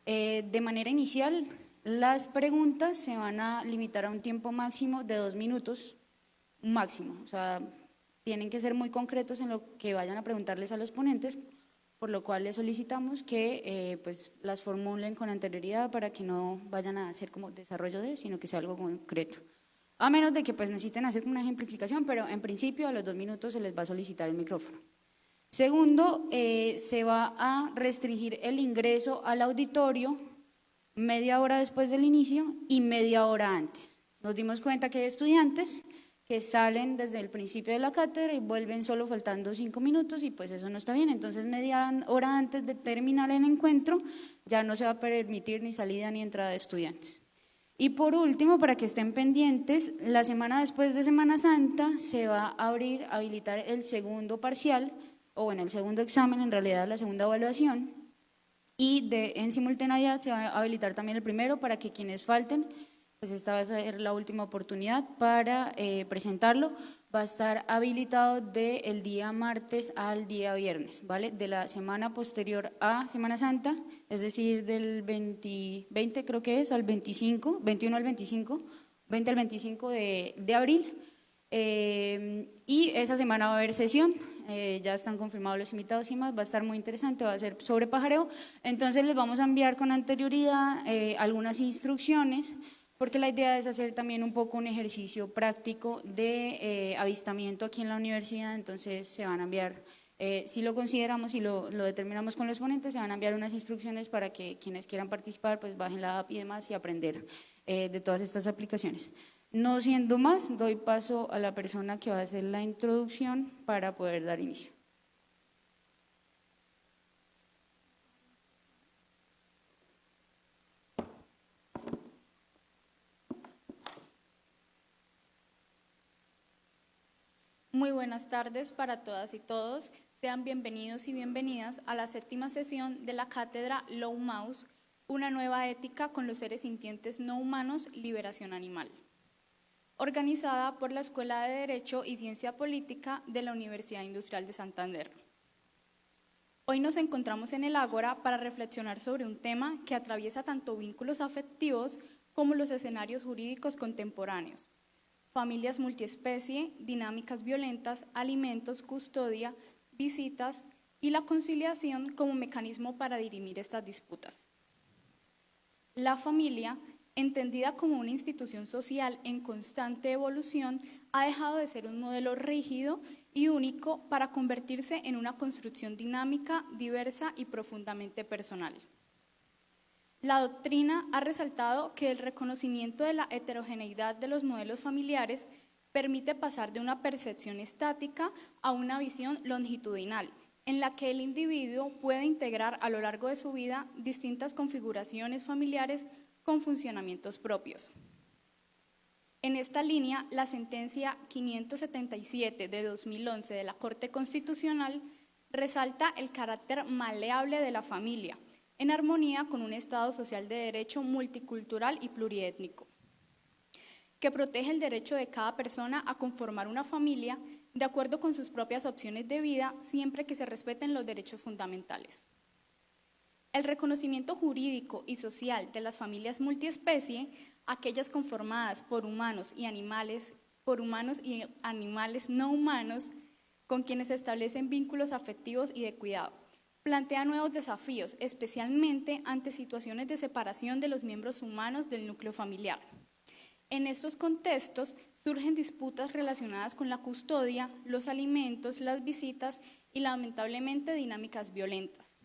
De manera inicial, las preguntas se van a limitar a un tiempo máximo de 2 minutos, máximo, o sea, tienen que ser muy concretos en lo que vayan a preguntarles a los ponentes, por lo cual les solicitamos que pues las formulen con anterioridad para que no vayan a hacer como desarrollo de, sino que sea algo concreto. A menos de que pues necesiten hacer una ejemplificación, pero en principio a los 2 minutos se les va a solicitar el micrófono. Segundo, se va a restringir el ingreso al auditorio media hora después del inicio y media hora antes. Nos dimos cuenta que hay estudiantes que salen desde el principio de la cátedra y vuelven solo faltando 5 minutos y pues eso no está bien. Entonces media hora antes de terminar el encuentro ya no se va a permitir ni salida ni entrada de estudiantes. Y por último, para que estén pendientes, la semana después de Semana Santa se va a habilitar el segundo parcial, o bueno, el segundo examen, en realidad la segunda evaluación, y en simultaneidad se va a habilitar también el primero para que quienes falten, pues esta va a ser la última oportunidad para presentarlo. Va a estar habilitado del día martes al día viernes, ¿vale? De la semana posterior a Semana Santa, es decir, del 20 creo que es, al 25, 21 al 25, 20 al 25 de abril. Y esa semana va a haber sesión, ya están confirmados los invitados y más, va a estar muy interesante, va a ser sobre pajareo. Entonces les vamos a enviar con anterioridad algunas instrucciones, porque la idea es hacer también un poco un ejercicio práctico de avistamiento aquí en la universidad. Entonces se van a enviar, si lo consideramos y lo determinamos con los ponentes, se van a enviar unas instrucciones para que quienes quieran participar pues bajen la app y demás y aprender de todas estas aplicaciones. No siendo más, doy paso a la persona que va a hacer la introducción para poder dar inicio. Muy buenas tardes para todas y todos. Sean bienvenidos y bienvenidas a la 7ª sesión de la cátedra Low Mouse, una nueva ética con los seres sintientes no humanos, liberación animal, organizada por la Escuela de Derecho y Ciencia Política de la Universidad Industrial de Santander. Hoy nos encontramos en el Ágora para reflexionar sobre un tema que atraviesa tanto vínculos afectivos como los escenarios jurídicos contemporáneos: familias multiespecie, dinámicas violentas, alimentos, custodia, visitas y la conciliación como mecanismo para dirimir estas disputas. La familia, entendida como una institución social en constante evolución, ha dejado de ser un modelo rígido y único para convertirse en una construcción dinámica, diversa y profundamente personal. La doctrina ha resaltado que el reconocimiento de la heterogeneidad de los modelos familiares permite pasar de una percepción estática a una visión longitudinal, en la que el individuo puede integrar a lo largo de su vida distintas configuraciones familiares con funcionamientos propios. En esta línea, la sentencia 577 de 2011 de la Corte Constitucional resalta el carácter maleable de la familia, en armonía con un Estado social de derecho multicultural y pluriétnico, que protege el derecho de cada persona a conformar una familia de acuerdo con sus propias opciones de vida, siempre que se respeten los derechos fundamentales. El reconocimiento jurídico y social de las familias multiespecie, aquellas conformadas por humanos y animales no humanos, con quienes se establecen vínculos afectivos y de cuidado, plantea nuevos desafíos, especialmente ante situaciones de separación de los miembros humanos del núcleo familiar. En estos contextos surgen disputas relacionadas con la custodia, los alimentos, las visitas y lamentablemente dinámicas violentas.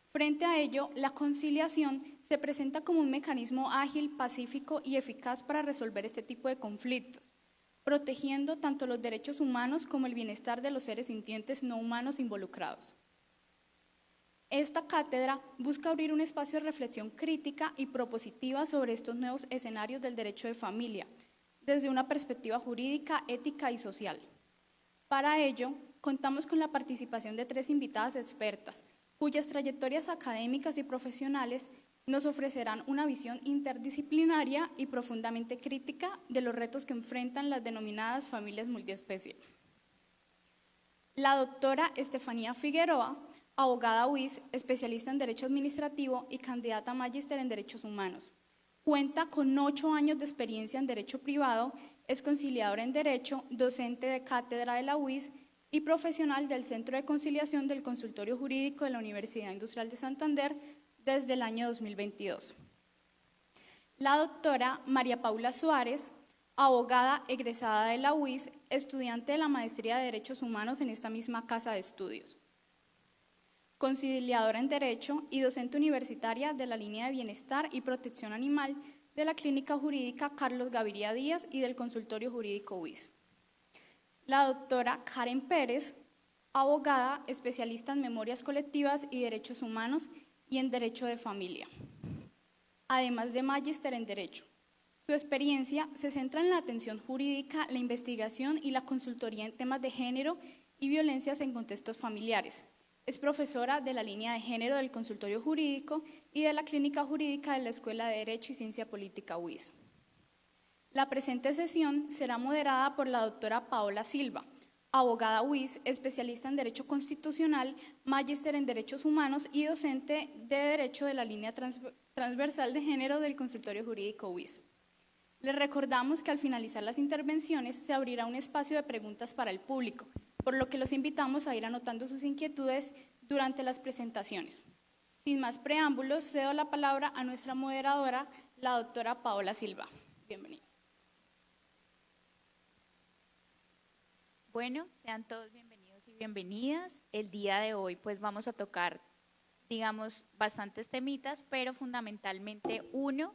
Frente a ello, la conciliación se presenta como un mecanismo ágil, pacífico y eficaz para resolver este tipo de conflictos, protegiendo tanto los derechos humanos como el bienestar de los seres sintientes no humanos involucrados. Esta cátedra busca abrir un espacio de reflexión crítica y propositiva sobre estos nuevos escenarios del derecho de familia, desde una perspectiva jurídica, ética y social. Para ello, contamos con la participación de 3 invitadas expertas, cuyas trayectorias académicas y profesionales nos ofrecerán una visión interdisciplinaria y profundamente crítica de los retos que enfrentan las denominadas familias multiespecie. La doctora Estefanía Figueroa abogada UIS, especialista en Derecho Administrativo y candidata a magíster en Derechos Humanos. Cuenta con 8 años de experiencia en Derecho Privado, es conciliadora en Derecho, docente de cátedra de la UIS y profesional del Centro de Conciliación del Consultorio Jurídico de la Universidad Industrial de Santander desde el año 2022. La doctora María Paula Suárez, abogada egresada de la UIS, estudiante de la Maestría de Derechos Humanos en esta misma casa de estudios, conciliadora en Derecho y docente universitaria de la línea de Bienestar y Protección Animal de la Clínica Jurídica Carlos Gaviria Díaz y del Consultorio Jurídico UIS. La doctora Karen Pérez, abogada especialista en memorias colectivas y derechos humanos y en Derecho de Familia, además de magíster en Derecho. Su experiencia se centra en la atención jurídica, la investigación y la consultoría en temas de género y violencias en contextos familiares. Es profesora de la línea de género del Consultorio Jurídico y de la Clínica Jurídica de la Escuela de Derecho y Ciencia Política UIS. La presente sesión será moderada por la doctora Paola Silva, abogada UIS, especialista en Derecho Constitucional, magíster en Derechos Humanos y docente de Derecho de la línea transversal de género del Consultorio Jurídico UIS. Les recordamos que al finalizar las intervenciones se abrirá un espacio de preguntas para el público, por lo que los invitamos a ir anotando sus inquietudes durante las presentaciones. Sin más preámbulos, cedo la palabra a nuestra moderadora, la doctora Paola Silva. Bienvenida. Bueno, sean todos bienvenidos y bienvenidas. El día de hoy pues vamos a tocar, digamos, bastantes temitas, pero fundamentalmente uno,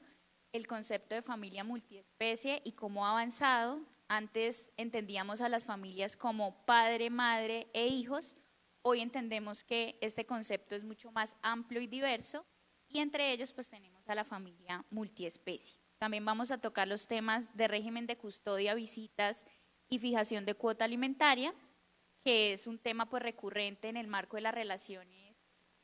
el concepto de familia multiespecie y cómo ha avanzado. Antes entendíamos a las familias como padre, madre e hijos. Hoy entendemos que este concepto es mucho más amplio y diverso y entre ellos pues tenemos a la familia multiespecie. También vamos a tocar los temas de régimen de custodia, visitas y fijación de cuota alimentaria, que es un tema pues recurrente en el marco de las relaciones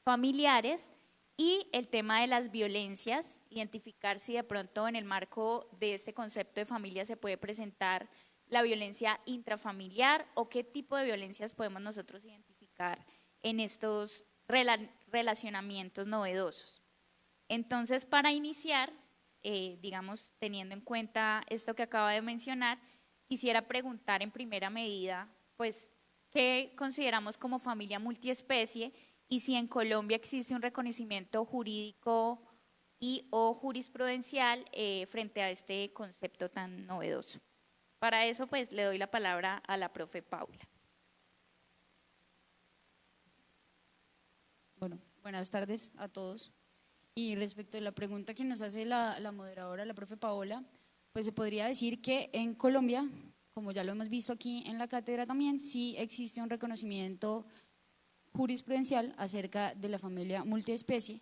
familiares, y el tema de las violencias, identificar si de pronto en el marco de este concepto de familia se puede presentar la violencia intrafamiliar o qué tipo de violencias podemos nosotros identificar en estos relacionamientos novedosos. Entonces, para iniciar, digamos, teniendo en cuenta esto que acaba de mencionar, quisiera preguntar en primera medida, pues, ¿qué consideramos como familia multiespecie? Y si en Colombia existe un reconocimiento jurídico y o jurisprudencial frente a este concepto tan novedoso. Para eso, pues, le doy la palabra a la profe Paula. Bueno, buenas tardes a todos. Y respecto a la pregunta que nos hace la moderadora, la profe Paola, pues se podría decir que en Colombia, como ya lo hemos visto aquí en la cátedra también, sí existe un reconocimiento jurisprudencial acerca de la familia multiespecie,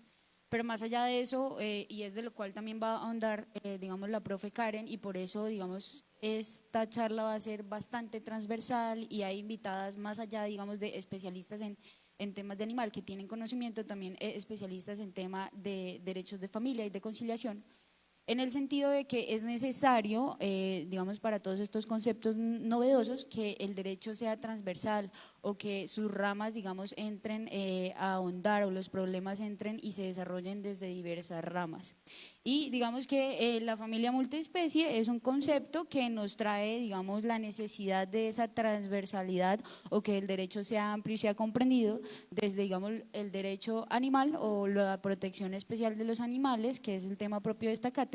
pero más allá de eso, y es de lo cual también va a ahondar, digamos, la profe Karen, y por eso, digamos, esta charla va a ser bastante transversal y hay invitadas más allá, digamos, de especialistas en temas de animal que tienen conocimiento, también especialistas en tema de derechos de familia y de conciliación, en el sentido de que es necesario, digamos, para todos estos conceptos novedosos, que el derecho sea transversal o que sus ramas, digamos, entren a ahondar o los problemas entren y se desarrollen desde diversas ramas. Y digamos que la familia multiespecie es un concepto que nos trae, digamos, la necesidad de esa transversalidad o que el derecho sea amplio y sea comprendido desde, digamos, el derecho animal o la protección especial de los animales, que es el tema propio de esta cátedra,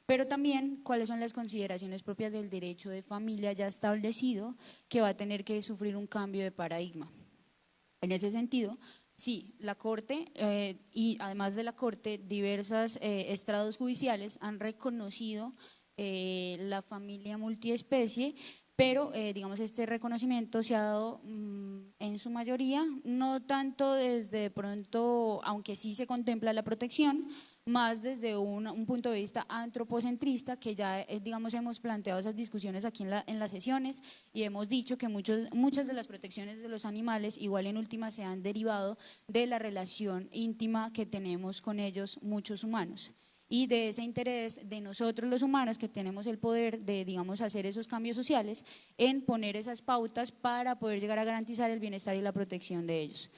pero también cuáles son las consideraciones propias del derecho de familia ya establecido que va a tener que sufrir un cambio de paradigma. En ese sentido, sí, la Corte y además de la Corte, diversos estrados judiciales han reconocido la familia multiespecie, pero digamos este reconocimiento se ha dado en su mayoría, no tanto desde pronto, aunque sí se contempla la protección, más desde un punto de vista antropocentrista, que ya digamos hemos planteado esas discusiones aquí en las sesiones y hemos dicho que muchas de las protecciones de los animales igual en última se han derivado de la relación íntima que tenemos con ellos muchos humanos y de ese interés de nosotros los humanos que tenemos el poder de, digamos, hacer esos cambios sociales en poner esas pautas para poder llegar a garantizar el bienestar y la protección de ellos.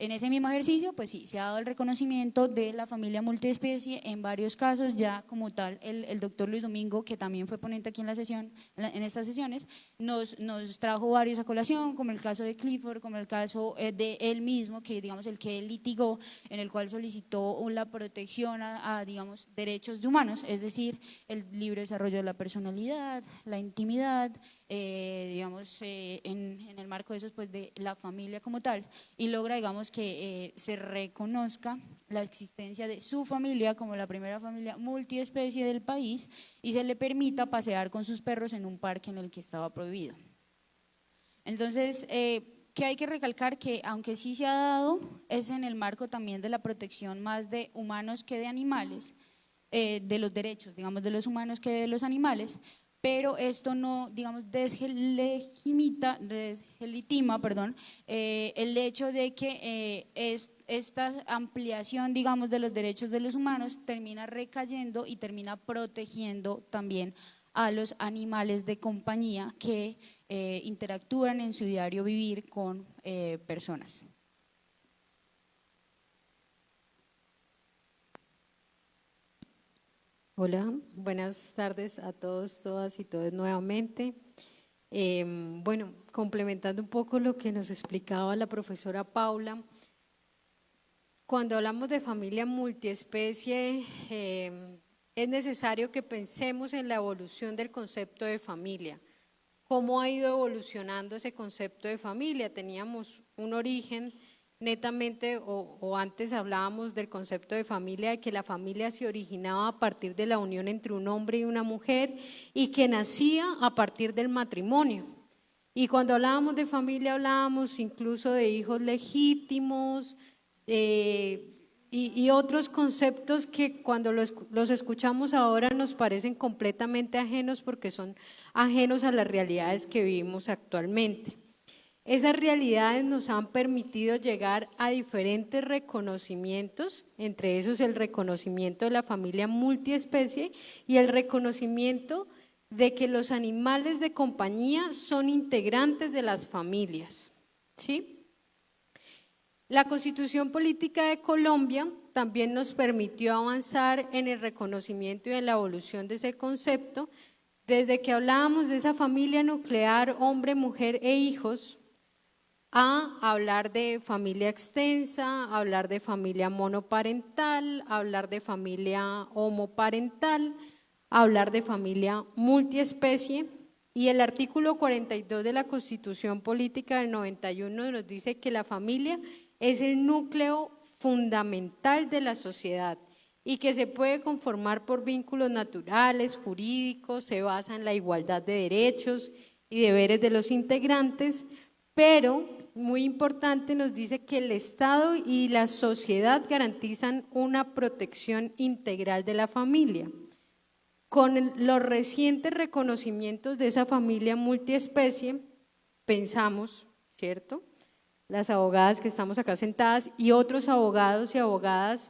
En ese mismo ejercicio, pues sí, se ha dado el reconocimiento de la familia multiespecie en varios casos, ya como tal el doctor Luis Domingo, que también fue ponente aquí en la sesión, en estas sesiones, nos trajo varios a colación, como el caso de Clifford, como el caso de él mismo, que digamos el que él litigó, en el cual solicitó la protección a digamos, derechos de humanos, es decir, el libre desarrollo de la personalidad, la intimidad, digamos, en el marco de eso, pues de la familia como tal, y logra, digamos, que se reconozca la existencia de su familia como la primera familia multiespecie del país y se le permita pasear con sus perros en un parque en el que estaba prohibido. Entonces, que hay que recalcar que aunque sí se ha dado, es en el marco también de la protección más de humanos que de animales, de los derechos, digamos, de los humanos que de los animales, pero esto no, digamos, deslegitima, el hecho de que esta ampliación, digamos, de los derechos de los humanos termina recayendo y termina protegiendo también a los animales de compañía que interactúan en su diario vivir con personas. Hola, buenas tardes a todos, todas y todos nuevamente. Bueno, complementando un poco lo que nos explicaba la profesora Paula, cuando hablamos de familia multiespecie, es necesario que pensemos en la evolución del concepto de familia. ¿Cómo ha ido evolucionando ese concepto de familia? Teníamos un origen netamente, o antes hablábamos del concepto de familia, de que la familia se originaba a partir de la unión entre un hombre y una mujer y que nacía a partir del matrimonio. Y cuando hablábamos de familia hablábamos incluso de hijos legítimos y otros conceptos que cuando los escuchamos ahora nos parecen completamente ajenos porque son ajenos a las realidades que vivimos actualmente. Esas realidades nos han permitido llegar a diferentes reconocimientos, entre esos el reconocimiento de la familia multiespecie y el reconocimiento de que los animales de compañía son integrantes de las familias, ¿sí? La Constitución Política de Colombia también nos permitió avanzar en el reconocimiento y en la evolución de ese concepto, desde que hablábamos de esa familia nuclear, hombre, mujer e hijos, a hablar de familia extensa, hablar de familia monoparental, hablar de familia homoparental, hablar de familia multiespecie, y el artículo 42 de la Constitución Política del 91 nos dice que la familia es el núcleo fundamental de la sociedad y que se puede conformar por vínculos naturales, jurídicos, se basa en la igualdad de derechos y deberes de los integrantes, pero muy importante nos dice que el Estado y la sociedad garantizan una protección integral de la familia. Con los recientes reconocimientos de esa familia multiespecie, pensamos, ¿cierto?, las abogadas que estamos acá sentadas y otros abogados y abogadas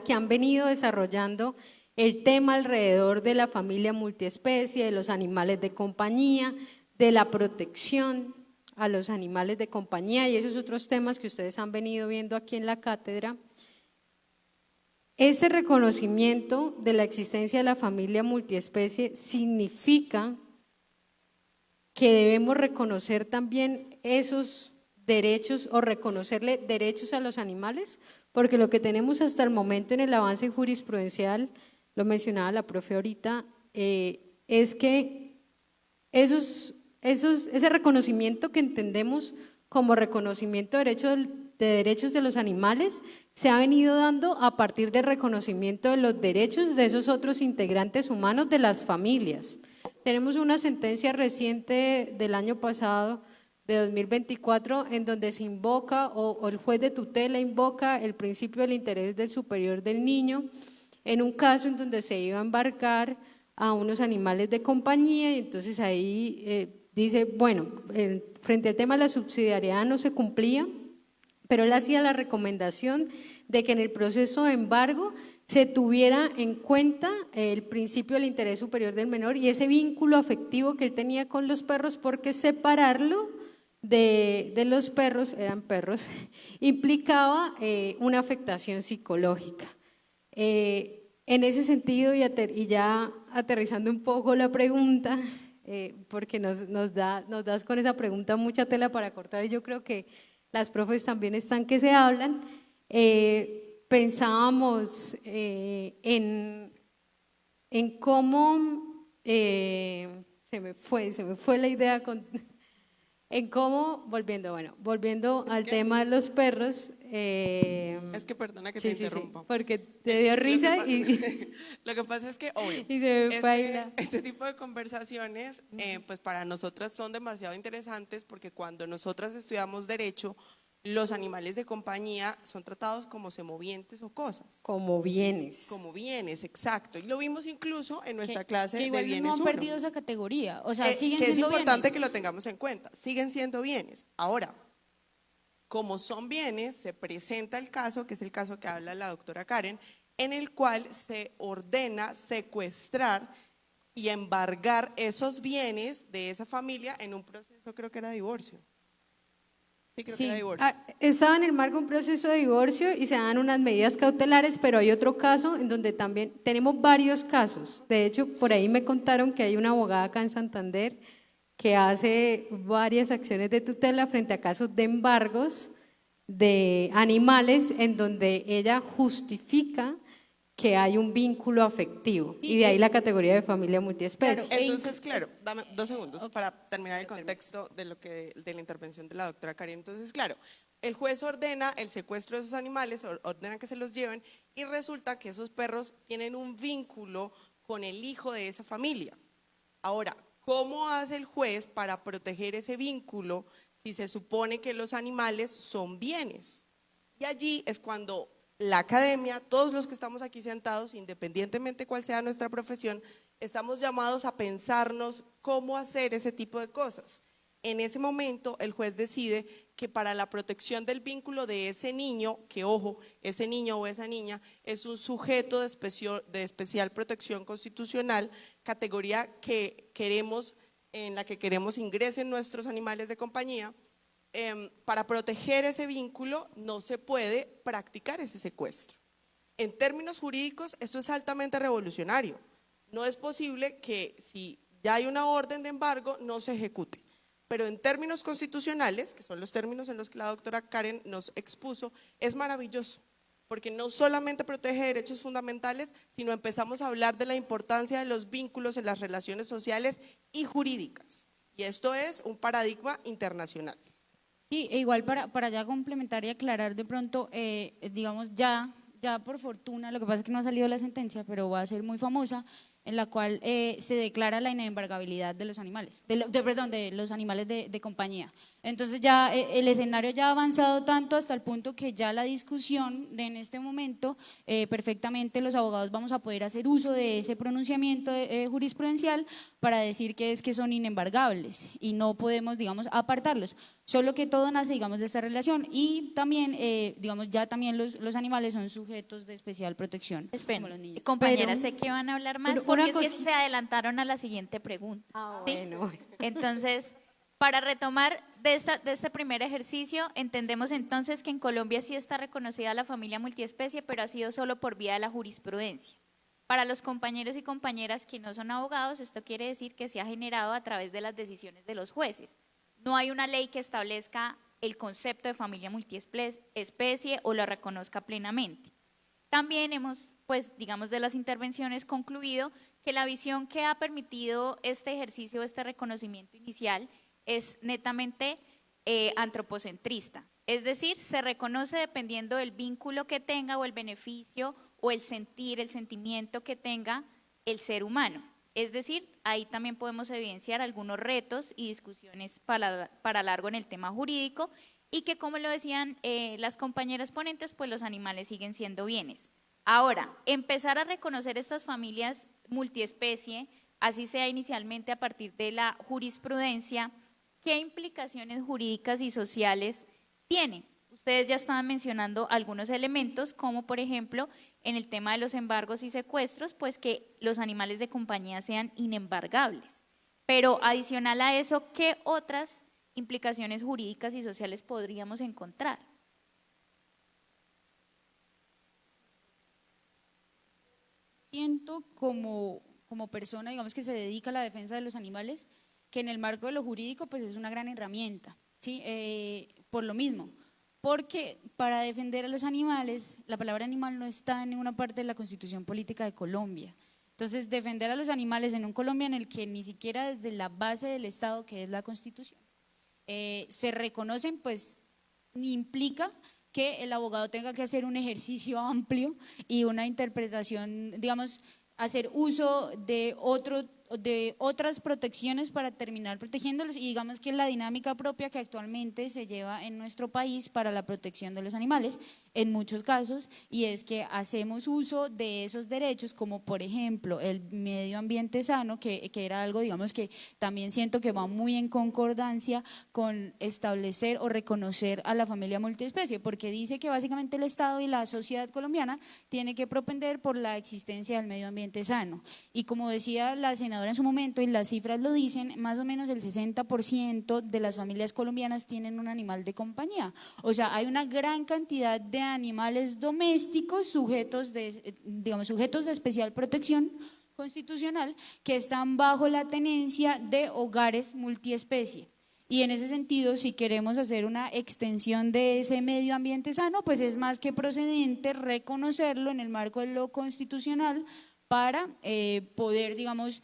que han venido desarrollando el tema alrededor de la familia multiespecie, de los animales de compañía, de la protección a los animales de compañía y esos otros temas que ustedes han venido viendo aquí en la cátedra. Este reconocimiento de la existencia de la familia multiespecie significa que debemos reconocer también esos derechos o reconocerle derechos a los animales, porque lo que tenemos hasta el momento en el avance jurisprudencial, lo mencionaba la profe ahorita, es que ese reconocimiento que entendemos como reconocimiento de derechos de los animales se ha venido dando a partir del reconocimiento de los derechos de esos otros integrantes humanos de las familias. Tenemos una sentencia reciente del año pasado, de 2024, en donde se invoca o el juez de tutela invoca el principio del interés del superior del niño en un caso en donde se iba a embarcar a unos animales de compañía y entonces ahí dice, bueno, frente al tema de la subsidiariedad no se cumplía, pero él hacía la recomendación de que en el proceso de embargo se tuviera en cuenta el principio del interés superior del menor y ese vínculo afectivo que él tenía con los perros, porque separarlo de los perros, eran perros, implicaba una afectación psicológica. En ese sentido, y ya aterrizando un poco la pregunta, porque nos das con esa pregunta mucha tela para cortar, y yo creo que las profes también están que se hablan, pensábamos en cómo, se me fue la idea en cómo, volviendo al tema de los perros. Es que perdona que te interrumpa. Porque te dio risa Lo que pasa es que, obvio, y se me baila. este tipo de conversaciones, pues para nosotras son demasiado interesantes porque cuando nosotras estudiamos Derecho, los animales de compañía son tratados como semovientes o cosas. Como bienes. Como bienes, exacto. Y lo vimos incluso en nuestra clase que igual de bienes no han 1. perdido esa categoría, o sea, siguen que es siendo importante bienes. que lo tengamos en cuenta, siguen siendo bienes. Ahora, como son bienes, se presenta el caso, que es el caso que habla la doctora Karen, en el cual se ordena secuestrar y embargar esos bienes de esa familia en un proceso, creo que era divorcio. Sí, creo que era divorcio. Estaba en el marco de un proceso de divorcio y se dan unas medidas cautelares, pero hay otro caso en donde también tenemos varios casos. De hecho, por ahí me contaron que hay una abogada acá en Santander que hace varias acciones de tutela frente a casos de embargos de animales en donde ella justifica que hay un vínculo afectivo, y de ahí la categoría de familia multiespecie. Claro. Entonces, claro, dame 2 segundos para terminar el contexto de la intervención de la doctora Karen. Entonces, claro, el juez ordena el secuestro de esos animales, ordena que se los lleven, y resulta que esos perros tienen un vínculo con el hijo de esa familia. Ahora, ¿cómo hace el juez para proteger ese vínculo si se supone que los animales son bienes? Y allí es cuando la academia, todos los que estamos aquí sentados, independientemente cuál sea nuestra profesión, estamos llamados a pensarnos cómo hacer ese tipo de cosas. En ese momento el juez decide que para la protección del vínculo de ese niño, que ojo, ese niño o esa niña es un sujeto de especial protección constitucional, categoría en la que queremos ingresen nuestros animales de compañía, para proteger ese vínculo no se puede practicar ese secuestro. En términos jurídicos, esto es altamente revolucionario. No es posible que si ya hay una orden de embargo no se ejecute. Pero en términos constitucionales, que son los términos en los que la doctora Karen nos expuso, es maravilloso, porque no solamente protege derechos fundamentales, sino empezamos a hablar de la importancia de los vínculos en las relaciones sociales y jurídicas. Y esto es un paradigma internacional. Sí, e igual para ya complementar y aclarar de pronto, digamos ya por fortuna, lo que pasa es que no ha salido la sentencia, pero va a ser muy famosa, en la cual se declara la inembargabilidad de los animales, de los animales de compañía. Entonces ya el escenario ya ha avanzado tanto hasta el punto que ya la discusión de en este momento, perfectamente los abogados vamos a poder hacer uso de ese pronunciamiento jurisprudencial para decir que son inembargables y no podemos, digamos, apartarlos. Solo que todo nace, digamos, de esta relación y también, digamos, ya también los animales son sujetos de especial protección, como los niños. Compañeras, sé que van a hablar más porque es que cosa- se adelantaron a la siguiente pregunta. ¿sí? Bueno. Entonces, para retomar de este primer ejercicio, entendemos entonces que en Colombia sí está reconocida la familia multiespecie, pero ha sido solo por vía de la jurisprudencia. Para los compañeros y compañeras que no son abogados, esto quiere decir que se ha generado a través de las decisiones de los jueces. No hay una ley que establezca el concepto de familia multiespecie o lo reconozca plenamente. También hemos, pues, digamos, de las intervenciones concluido que la visión que ha permitido este ejercicio, este reconocimiento inicial, es netamente antropocentrista. Es decir, se reconoce dependiendo del vínculo que tenga o el beneficio o el sentir, el sentimiento que tenga el ser humano. Es decir, ahí también podemos evidenciar algunos retos y discusiones para largo en el tema jurídico y que, como lo decían las compañeras ponentes, pues los animales siguen siendo bienes. Ahora, empezar a reconocer estas familias multiespecie, así sea inicialmente a partir de la jurisprudencia, ¿qué implicaciones jurídicas y sociales tiene? Ustedes ya estaban mencionando algunos elementos, como por ejemplo, en el tema de los embargos y secuestros, pues que los animales de compañía sean inembargables. Pero adicional a eso, ¿qué otras implicaciones jurídicas y sociales podríamos encontrar? Siento como persona, digamos, que se dedica a la defensa de los animales, que en el marco de lo jurídico pues es una gran herramienta, ¿sí? Por lo mismo, porque para defender a los animales, la palabra animal no está en ninguna parte de la Constitución Política de Colombia. Entonces, defender a los animales en un Colombia en el que ni siquiera desde la base del Estado, que es la Constitución, se reconocen, pues implica que el abogado tenga que hacer un ejercicio amplio y una interpretación, digamos, hacer uso de otras protecciones para terminar protegiéndolos, y digamos que la dinámica propia que actualmente se lleva en nuestro país para la protección de los animales en muchos casos, y es que hacemos uso de esos derechos, como por ejemplo el medio ambiente sano, que era algo, digamos, que también siento que va muy en concordancia con establecer o reconocer a la familia multiespecie, porque dice que básicamente el Estado y la sociedad colombiana tiene que propender por la existencia del medio ambiente sano, y como decía la senadora en su momento, y las cifras lo dicen, más o menos el 60% de las familias colombianas tienen un animal de compañía. O sea, hay una gran cantidad de animales domésticos sujetos de especial protección constitucional que están bajo la tenencia de hogares multiespecie. Y en ese sentido, si queremos hacer una extensión de ese medio ambiente sano, pues es más que procedente reconocerlo en el marco de lo constitucional para poder, digamos,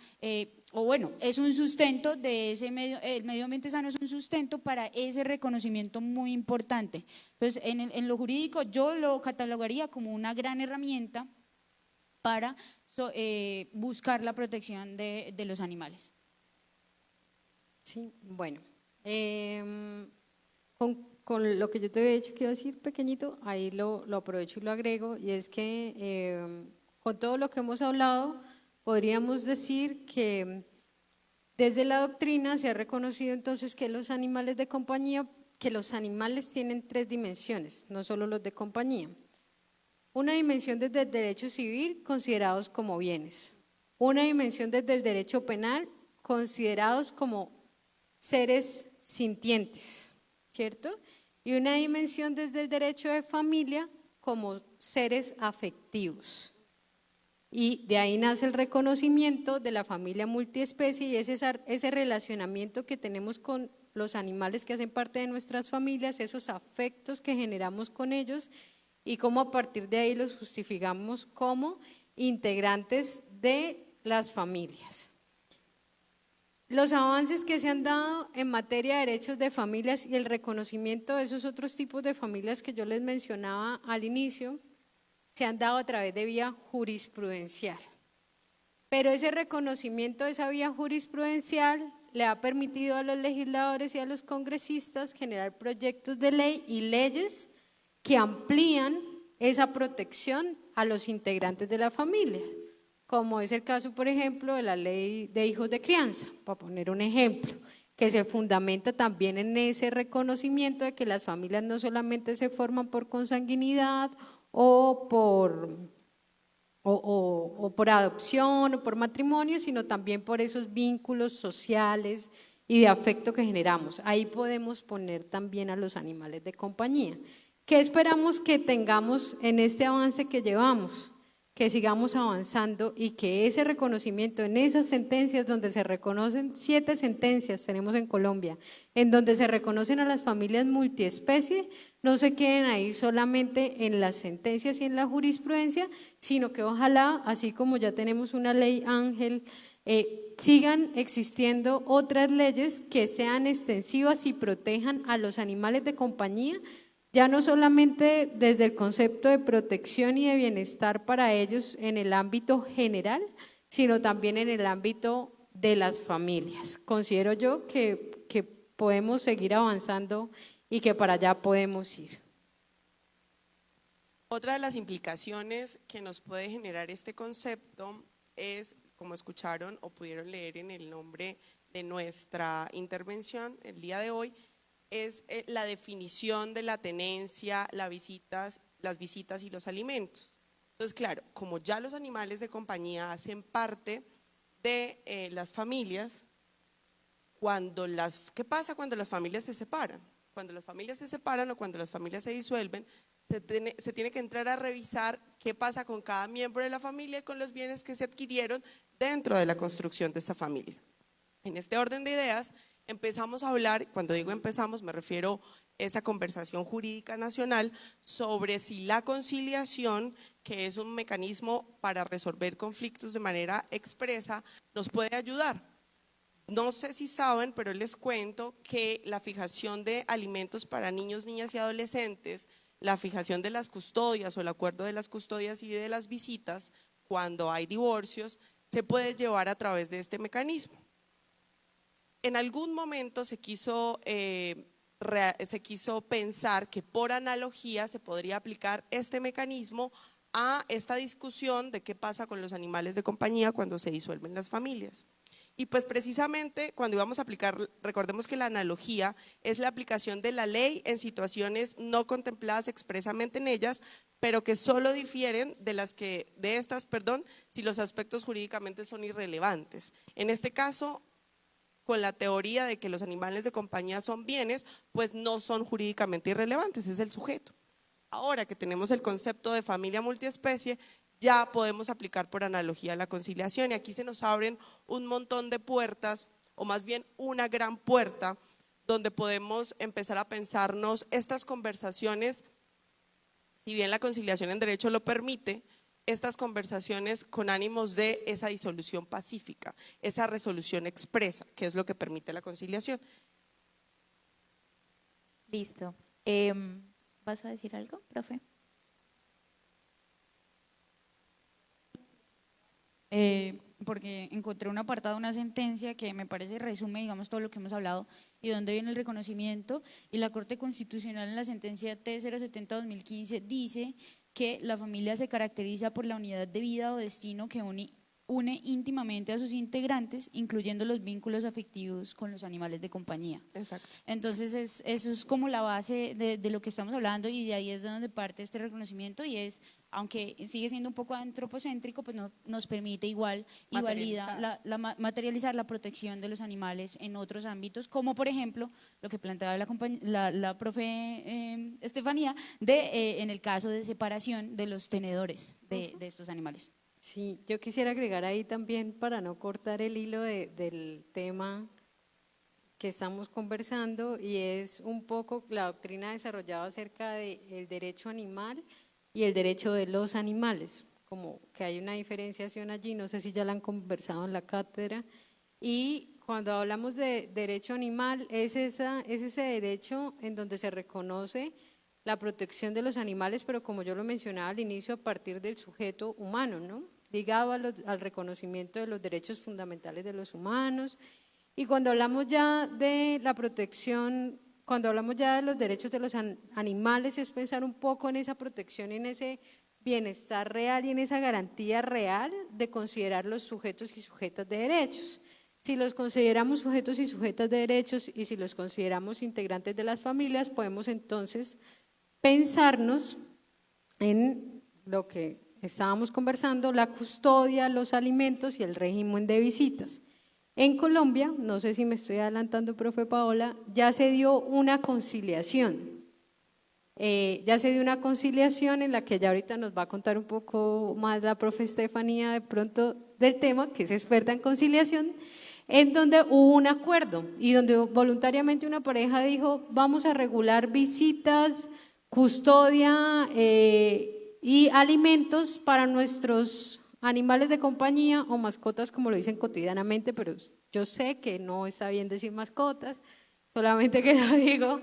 o bueno, es un sustento de ese el medio ambiente sano es un sustento para ese reconocimiento muy importante. Entonces, en lo jurídico yo lo catalogaría como una gran herramienta para buscar la protección de los animales. Sí, bueno, con lo que yo te había dicho que iba a decir pequeñito, ahí lo aprovecho y lo agrego, y es que con todo lo que hemos hablado, podríamos decir que desde la doctrina se ha reconocido entonces que los animales de compañía, que los animales tienen 3 dimensiones, no solo los de compañía. Una dimensión desde el derecho civil, considerados como bienes. Una dimensión desde el derecho penal, considerados como seres sintientes, ¿cierto? Y una dimensión desde el derecho de familia, como seres afectivos. Y de ahí nace el reconocimiento de la familia multiespecie, y es ese relacionamiento que tenemos con los animales que hacen parte de nuestras familias, esos afectos que generamos con ellos, y cómo a partir de ahí los justificamos como integrantes de las familias. Los avances que se han dado en materia de derechos de familias y el reconocimiento de esos otros tipos de familias que yo les mencionaba al inicio, se han dado a través de vía jurisprudencial. Pero ese reconocimiento de esa vía jurisprudencial le ha permitido a los legisladores y a los congresistas generar proyectos de ley y leyes que amplían esa protección a los integrantes de la familia, como es el caso, por ejemplo, de la ley de hijos de crianza, para poner un ejemplo, que se fundamenta también en ese reconocimiento de que las familias no solamente se forman por consanguinidad o por adopción o por matrimonio, sino también por esos vínculos sociales y de afecto que generamos. Ahí podemos poner también a los animales de compañía. ¿Qué esperamos que tengamos en este avance que llevamos? Que sigamos avanzando y que ese reconocimiento en esas sentencias donde se reconocen, 7 sentencias tenemos en Colombia, en donde se reconocen a las familias multiespecie, no se queden ahí solamente en las sentencias y en la jurisprudencia, sino que ojalá, así como ya tenemos una ley Ángel, sigan existiendo otras leyes que sean extensivas y protejan a los animales de compañía, ya no solamente desde el concepto de protección y de bienestar para ellos en el ámbito general, sino también en el ámbito de las familias. Considero yo que podemos seguir avanzando y que para allá podemos ir. Otra de las implicaciones que nos puede generar este concepto es, como escucharon o pudieron leer en el nombre de nuestra intervención el día de hoy, es la definición de la tenencia, las visitas y los alimentos. Entonces, claro, como ya los animales de compañía hacen parte de las familias, ¿qué pasa cuando las familias se separan? Cuando las familias se separan o cuando las familias se disuelven, se tiene que entrar a revisar qué pasa con cada miembro de la familia y con los bienes que se adquirieron dentro de la construcción de esta familia. En este orden de ideas empezamos a hablar, cuando digo empezamos me refiero a esa conversación jurídica nacional sobre si la conciliación, que es un mecanismo para resolver conflictos de manera expresa, nos puede ayudar. No sé si saben, pero les cuento que la fijación de alimentos para niños, niñas y adolescentes, la fijación de las custodias o el acuerdo de las custodias y de las visitas cuando hay divorcios, se puede llevar a través de este mecanismo. En algún momento se quiso pensar que por analogía se podría aplicar este mecanismo a esta discusión de qué pasa con los animales de compañía cuando se disuelven las familias. Y pues precisamente cuando íbamos a aplicar, recordemos que la analogía es la aplicación de la ley en situaciones no contempladas expresamente en ellas, pero que solo difieren si los aspectos jurídicamente son irrelevantes. En este caso, con la teoría de que los animales de compañía son bienes, pues no son jurídicamente irrelevantes, es el sujeto. Ahora que tenemos el concepto de familia multiespecie, ya podemos aplicar por analogía la conciliación y aquí se nos abren un montón de puertas, o más bien una gran puerta, donde podemos empezar a pensarnos estas conversaciones, si bien la conciliación en derecho lo permite, estas conversaciones con ánimos de esa disolución pacífica, esa resolución expresa, que es lo que permite la conciliación. Listo. ¿Vas a decir algo, profe? Porque encontré un apartado, una sentencia que me parece resume, digamos, todo lo que hemos hablado y dónde viene el reconocimiento, y la Corte Constitucional en la sentencia T070-2015 dice que la familia se caracteriza por la unidad de vida o destino que une íntimamente a sus integrantes, incluyendo los vínculos afectivos con los animales de compañía. Exacto. Entonces eso es como la base de lo que estamos hablando y de ahí es de donde parte este reconocimiento y es, aunque sigue siendo un poco antropocéntrico, pues nos permite igual y valida materializar la protección de los animales en otros ámbitos, como por ejemplo lo que planteaba la profe Estefanía, en el caso de separación de los tenedores de estos animales. Sí, yo quisiera agregar ahí también, para no cortar el hilo del tema que estamos conversando, y es un poco la doctrina desarrollada acerca del derecho animal y el derecho de los animales, como que hay una diferenciación allí, no sé si ya la han conversado en la cátedra, y cuando hablamos de derecho animal es ese derecho en donde se reconoce la protección de los animales, pero como yo lo mencionaba al inicio, a partir del sujeto humano, ¿no? Ligado al reconocimiento de los derechos fundamentales de los humanos. Y cuando hablamos ya de la protección, cuando hablamos ya de los derechos de los animales, es pensar un poco en esa protección, en ese bienestar real y en esa garantía real de considerar los sujetos y sujetas de derechos. Si los consideramos sujetos y sujetas de derechos y si los consideramos integrantes de las familias, podemos entonces pensarnos en lo que estábamos conversando, la custodia, los alimentos y el régimen de visitas. En Colombia, no sé si me estoy adelantando, profe Paola, ya se dio una conciliación. Ya se dio una conciliación en la que ya ahorita nos va a contar un poco más la profe Estefanía de pronto del tema, que es experta en conciliación, en donde hubo un acuerdo y donde voluntariamente una pareja dijo, vamos a regular visitas, custodia y alimentos para nuestros animales de compañía o mascotas, como lo dicen cotidianamente, pero yo sé que no está bien decir mascotas, solamente que lo digo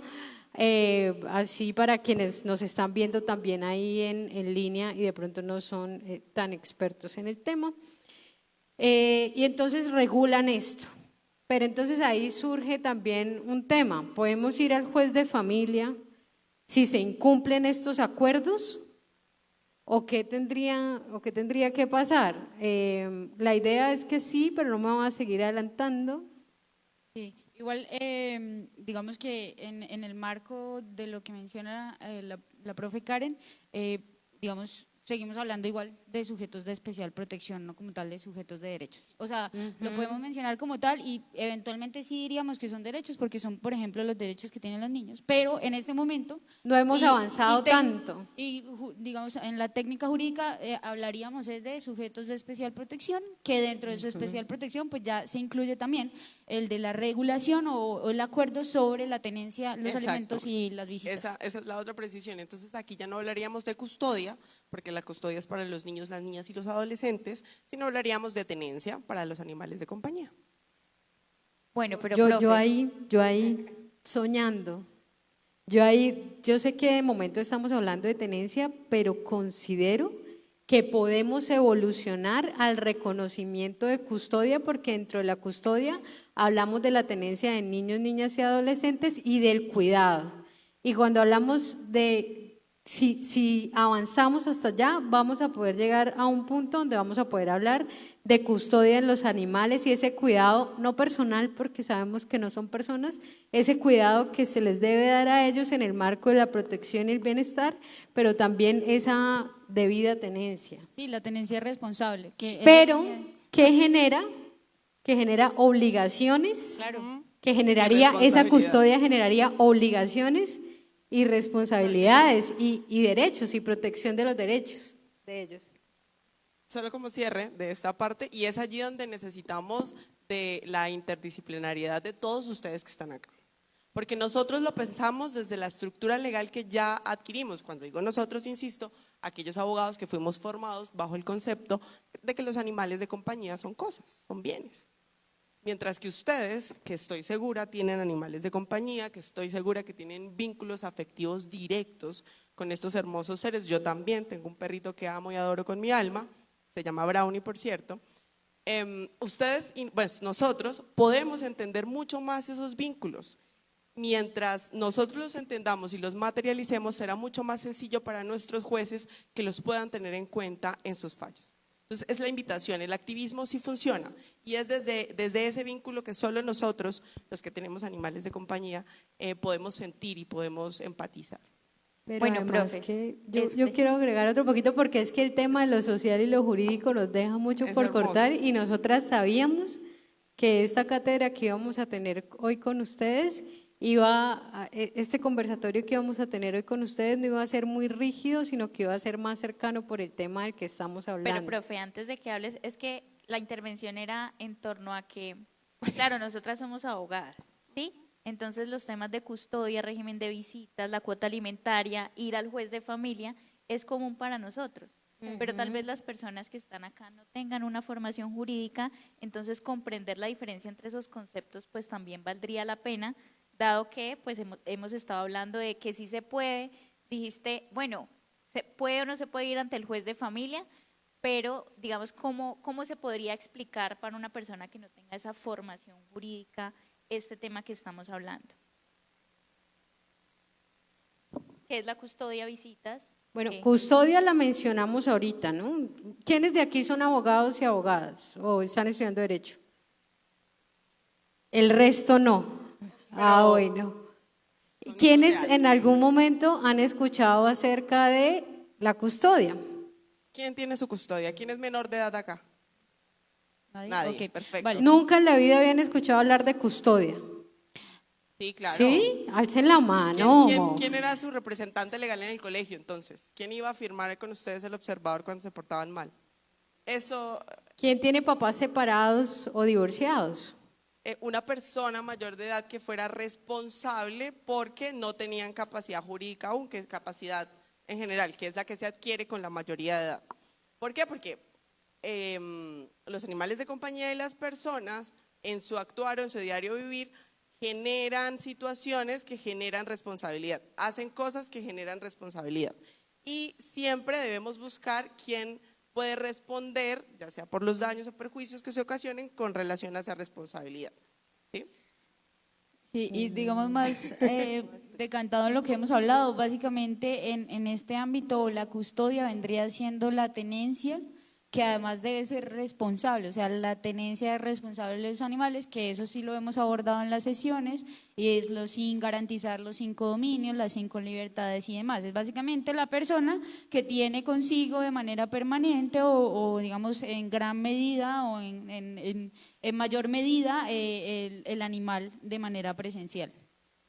así para quienes nos están viendo también ahí en línea y de pronto no son tan expertos en el tema. Y entonces regulan esto, pero entonces ahí surge también un tema, podemos ir al juez de familia si se incumplen estos acuerdos o qué tendría que pasar. La idea es que sí, pero no me voy a seguir adelantando. Sí, igual digamos que en el marco de lo que menciona la profe Karen, digamos, seguimos hablando igual de sujetos de especial protección, no como tal de sujetos de derechos. O sea, lo podemos mencionar como tal y eventualmente sí diríamos que son derechos porque son, por ejemplo, los derechos que tienen los niños, pero en este momento… No hemos avanzado tanto. Y digamos, en la técnica jurídica hablaríamos es de sujetos de especial protección, que dentro de su especial protección pues ya se incluye también el de la regulación o el acuerdo sobre la tenencia, los Exacto. alimentos y las visitas. Esa es la otra precisión. Entonces aquí ya no hablaríamos de custodia, porque la custodia es para los niños, las niñas y los adolescentes, sino hablaríamos de tenencia para los animales de compañía. Bueno, pero Yo profes, ahí soñando. Yo sé que de momento estamos hablando de tenencia, pero considero que podemos evolucionar al reconocimiento de custodia, porque dentro de la custodia hablamos de la tenencia de niños, niñas y adolescentes y del cuidado. Y cuando hablamos de, si avanzamos hasta allá, vamos a poder llegar a un punto donde vamos a poder hablar de custodia en los animales y ese cuidado no personal, porque sabemos que no son personas, ese cuidado que se les debe dar a ellos en el marco de la protección y el bienestar, pero también esa debida tenencia. Sí, la tenencia responsable. Pero, ¿qué genera? Que genera obligaciones, Claro. que generaría, esa responsabilidad. custodia generaría obligaciones y responsabilidades y derechos y protección de los derechos de ellos. Solo como cierre de esta parte, y es allí donde necesitamos de la interdisciplinariedad de todos ustedes que están acá. Porque nosotros lo pensamos desde la estructura legal que ya adquirimos. Cuando digo nosotros, insisto, aquellos abogados que fuimos formados bajo el concepto de que los animales de compañía son cosas, son bienes. Mientras que ustedes, que estoy segura, tienen animales de compañía, que estoy segura que tienen vínculos afectivos directos con estos hermosos seres. Yo también tengo un perrito que amo y adoro con mi alma, se llama Brownie, por cierto. Ustedes, pues nosotros, podemos entender mucho más esos vínculos. Mientras nosotros los entendamos y los materialicemos, será mucho más sencillo para nuestros jueces que los puedan tener en cuenta en sus fallos. Entonces, es la invitación, el activismo sí funciona y es desde ese vínculo que solo nosotros, los que tenemos animales de compañía, podemos sentir y podemos empatizar. Pero Bueno, además profes, que yo quiero agregar otro poquito porque es que el tema de lo social y lo jurídico nos deja mucho Es por hermoso. cortar y nosotras sabíamos que esta cátedra que íbamos a tener hoy con ustedes este conversatorio que íbamos a tener hoy con ustedes no iba a ser muy rígido, sino que iba a ser más cercano por el tema del que estamos hablando. pero profe, antes de que hables, es que la intervención era en torno a que, claro, nosotras somos abogadas, ¿sí? Entonces los temas de custodia, régimen de visitas, la cuota alimentaria, ir al juez de familia, es común para nosotros. Pero tal vez las personas que están acá no tengan una formación jurídica, entonces comprender la diferencia entre esos conceptos pues también valdría la pena, dado que pues hemos estado hablando de que sí se puede, dijiste, bueno, se puede o no se puede ir ante el juez de familia, pero digamos, ¿cómo se podría explicar para una persona que no tenga esa formación jurídica este tema que estamos hablando? ¿Qué es la custodia, visitas? Bueno, ¿Qué? custodia la mencionamos ahorita, ¿no? ¿Quiénes de aquí son abogados y abogadas o están estudiando Derecho? El resto no. Bueno. ¿Quiénes en algún momento han escuchado acerca de la custodia? ¿Quién tiene su custodia? ¿Quién es menor de edad acá? Nadie, Ok, perfecto. vale. Nunca en la vida habían escuchado hablar de custodia. Sí, claro. ¿Sí? Alcen la mano. ¿Quién era su representante legal en el colegio entonces? ¿Quién iba a firmar con ustedes el observador cuando se portaban mal? Eso, ¿Quién tiene papás separados o divorciados? una persona mayor de edad que fuera responsable porque no tenían capacidad jurídica aún, que es capacidad en general, que es la que se adquiere con la mayoría de edad. ¿Por qué? Porque los animales de compañía de las personas en su actuar o en su diario vivir generan situaciones que generan responsabilidad, hacen cosas que generan responsabilidad y siempre debemos buscar quién puede responder, ya sea por los daños o perjuicios que se ocasionen con relación a esa responsabilidad. ¿Sí? Sí, y digamos más decantado en lo que hemos hablado, básicamente en este ámbito la custodia vendría siendo la tenencia que además debe ser responsable, o sea, la tenencia responsable de los animales, que eso sí lo hemos abordado en las sesiones, y es lo sin garantizar los 5 dominios, las 5 libertades y demás. Es básicamente la persona que tiene consigo de manera permanente o digamos en gran medida o en mayor medida el animal de manera presencial.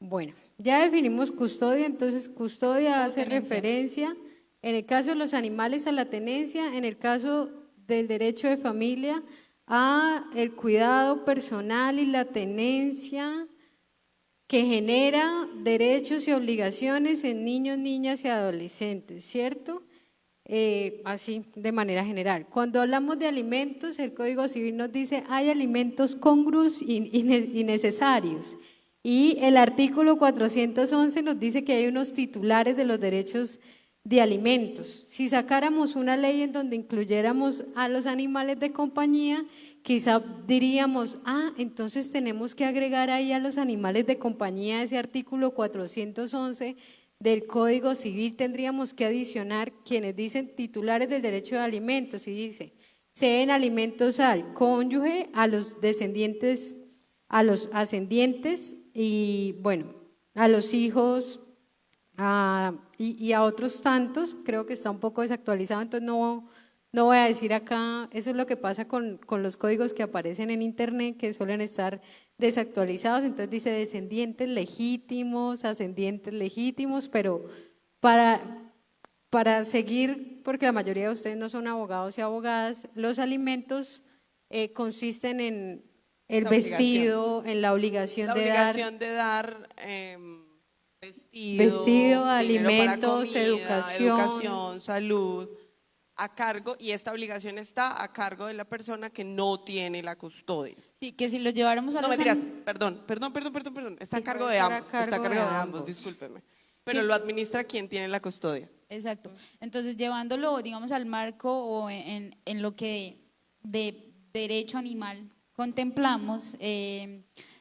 Bueno, ya definimos custodia, entonces custodia hace tenencia. referencia, en el caso de los animales a la tenencia, en el caso del derecho de familia a el cuidado personal y la tenencia que genera derechos y obligaciones en niños, niñas y adolescentes, ¿cierto? Así de manera general. Cuando hablamos de alimentos, el Código Civil nos dice hay alimentos congruos y necesarios. Y el artículo 411 nos dice que hay unos titulares de los derechos de alimentos. Si sacáramos una ley en donde incluyéramos a los animales de compañía, quizá diríamos, entonces tenemos que agregar ahí a los animales de compañía ese artículo 411 del Código Civil, tendríamos que adicionar quienes dicen titulares del derecho de alimentos y dice, se den alimentos al cónyuge, a los descendientes, a los ascendientes y bueno, a los hijos y a otros tantos. Creo que está un poco desactualizado, entonces no voy a decir acá. Eso es lo que pasa con los códigos que aparecen en internet, que suelen estar desactualizados. Entonces dice descendientes legítimos, ascendientes legítimos, pero para seguir, porque la mayoría de ustedes no son abogados y abogadas, los alimentos consisten en el vestido, en la obligación de dar vestido, dinero para alimentos, comida, educación, salud, a cargo, y esta obligación está a cargo de la persona que no tiene la custodia. Sí, que si lo lleváramos a No, los mentiras, perdón, está a Sí, cargo puede de estar a ambos, cargo está a cargo de de ambos, ambos. discúlpeme. Pero Sí. lo administra quien tiene la custodia. Exacto. Entonces, llevándolo, digamos, al marco o en lo que de derecho animal contemplamos,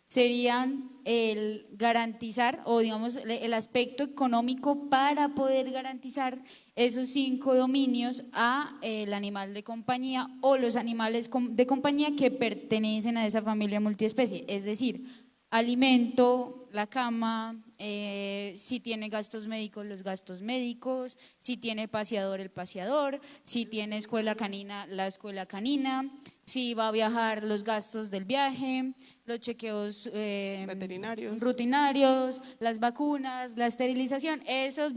serían el garantizar o digamos el aspecto económico para poder garantizar esos 5 dominios a el animal de compañía o los animales de compañía que pertenecen a esa familia multiespecie, es decir, alimento, la cama, si tiene gastos médicos, los gastos médicos, si tiene paseador, el paseador, si tiene escuela canina, la escuela canina, si va a viajar, los gastos del viaje, los chequeos Veterinarios. rutinarios, las vacunas, la esterilización, esos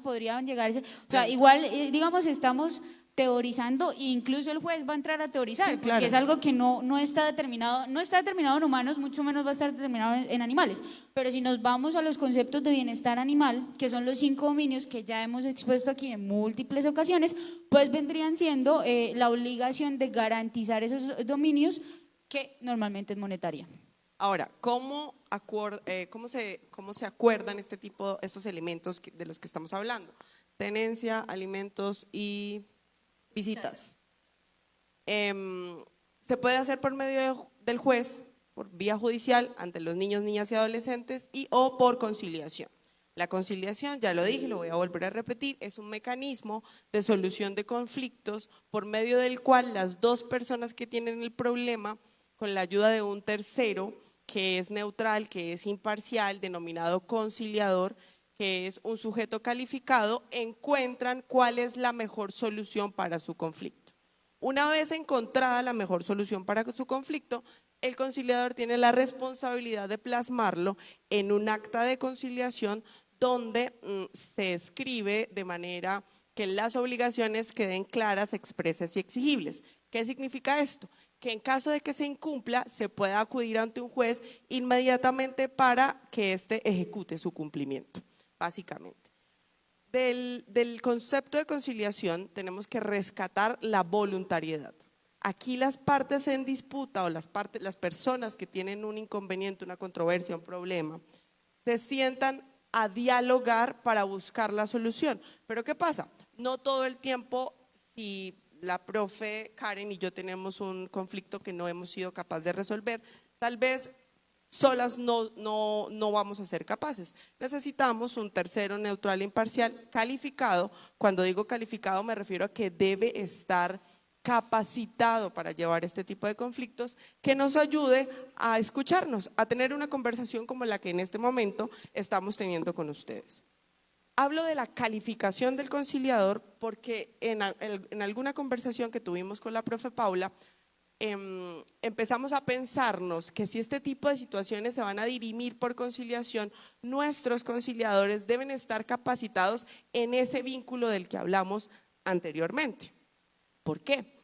podrían llegarse, o sea, igual, digamos, estamos teorizando e incluso el juez va a entrar a teorizar, Sí, claro. porque es algo que no está determinado, en humanos, mucho menos va a estar determinado en animales, pero si nos vamos a los conceptos de bienestar animal, que son los 5 dominios que ya hemos expuesto aquí en múltiples ocasiones, pues vendrían siendo la obligación de garantizar esos dominios, que normalmente es monetaria. Ahora, ¿cómo se acuerdan estos elementos de los que estamos hablando? Tenencia, alimentos y visitas. Se puede hacer por medio del juez, por vía judicial, ante los niños, niñas y adolescentes, o por conciliación. La conciliación, ya lo dije, lo voy a volver a repetir, es un mecanismo de solución de conflictos por medio del cual las dos personas que tienen el problema, con la ayuda de un tercero que es neutral, que es imparcial, denominado conciliador, que es un sujeto calificado, encuentran cuál es la mejor solución para su conflicto. Una vez encontrada la mejor solución para su conflicto, el conciliador tiene la responsabilidad de plasmarlo en un acta de conciliación donde se escribe de manera que las obligaciones queden claras, expresas y exigibles. ¿Qué significa esto? Que en caso de que se incumpla, se pueda acudir ante un juez inmediatamente para que éste ejecute su cumplimiento, básicamente. Del concepto de conciliación tenemos que rescatar la voluntariedad. Aquí las partes en disputa o las personas que tienen un inconveniente, una controversia, un problema, se sientan a dialogar para buscar la solución. Pero ¿qué pasa? No todo el tiempo, si la profe Karen y yo tenemos un conflicto que no hemos sido capaces de resolver, tal vez solas no vamos a ser capaces. Necesitamos un tercero neutral e imparcial calificado. Cuando digo calificado me refiero a que debe estar capacitado para llevar este tipo de conflictos, que nos ayude a escucharnos, a tener una conversación como la que en este momento estamos teniendo con ustedes. Hablo de la calificación del conciliador porque en alguna conversación que tuvimos con la profe Paula, empezamos a pensarnos que si este tipo de situaciones se van a dirimir por conciliación, nuestros conciliadores deben estar capacitados en ese vínculo del que hablamos anteriormente. ¿Por qué?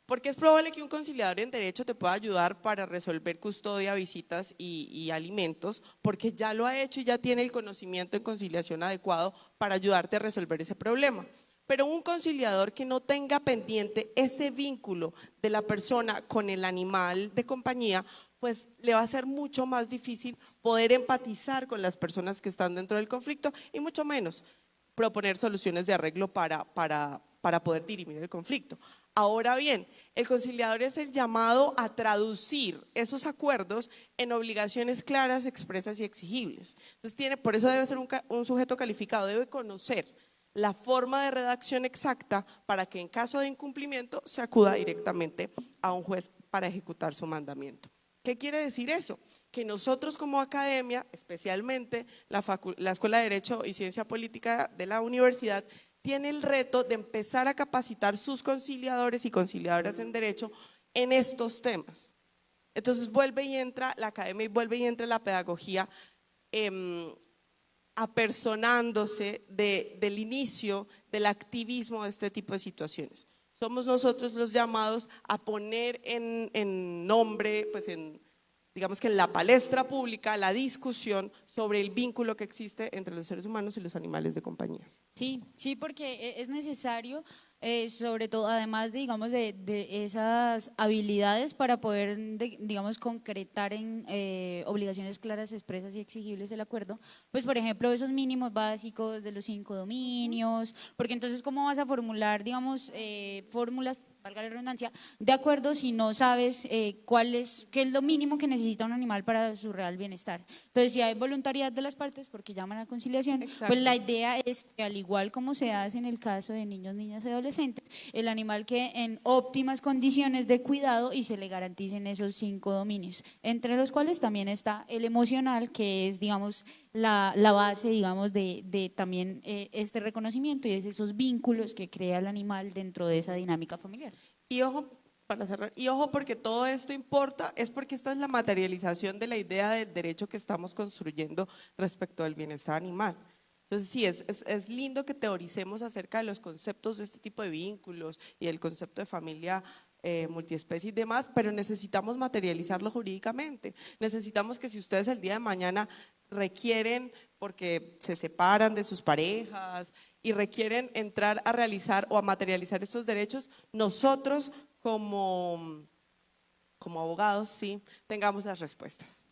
Porque es probable que un conciliador en derecho te pueda ayudar para resolver custodia, visitas y alimentos, porque ya lo ha hecho y ya tiene el conocimiento en conciliación adecuado para ayudarte a resolver ese problema. Pero un conciliador que no tenga pendiente ese vínculo de la persona con el animal de compañía, pues le va a ser mucho más difícil poder empatizar con las personas que están dentro del conflicto y mucho menos proponer soluciones de arreglo para poder dirimir el conflicto. Ahora bien, el conciliador es el llamado a traducir esos acuerdos en obligaciones claras, expresas y exigibles. Entonces por eso debe ser un sujeto calificado, debe conocer la forma de redacción exacta para que en caso de incumplimiento se acuda directamente a un juez para ejecutar su mandamiento. ¿Qué quiere decir eso? Que nosotros como academia, especialmente la Escuela de Derecho y Ciencia Política de la universidad, tiene el reto de empezar a capacitar sus conciliadores y conciliadoras en derecho en estos temas. Entonces vuelve y entra la academia y vuelve y entra la pedagogía apersonándose del inicio del activismo de este tipo de situaciones. Somos nosotros los llamados a poner en nombre, pues digamos que en la palestra pública, la discusión sobre el vínculo que existe entre los seres humanos y los animales de compañía. Sí, porque es necesario, sobre todo, además de, digamos, de esas habilidades para poder, digamos, concretar en obligaciones claras, expresas y exigibles el acuerdo, pues, por ejemplo, esos mínimos básicos de los 5 dominios, porque entonces, ¿cómo vas a formular, digamos, fórmulas, valga la redundancia, de acuerdo si no sabes qué es lo mínimo que necesita un animal para su real bienestar? Entonces, si hay voluntariedad de las partes, porque llaman a conciliación, Exacto. pues la idea es que, al igual como se hace en el caso de niños, niñas y adolescentes, el animal quede en óptimas condiciones de cuidado y se le garanticen esos 5 dominios, entre los cuales también está el emocional, que es, digamos, la base, digamos, de también este reconocimiento y es esos vínculos que crea el animal dentro de esa dinámica familiar. Y ojo, para cerrar, y ojo porque todo esto importa, es porque esta es la materialización de la idea de derecho que estamos construyendo respecto al bienestar animal. Entonces sí, es lindo que teoricemos acerca de los conceptos de este tipo de vínculos y el concepto de familia multiespecie y demás, pero necesitamos materializarlo jurídicamente. Necesitamos que si ustedes el día de mañana requieren, porque se separan de sus parejas y requieren entrar a realizar o a materializar estos derechos, nosotros como abogados, sí, tengamos las respuestas.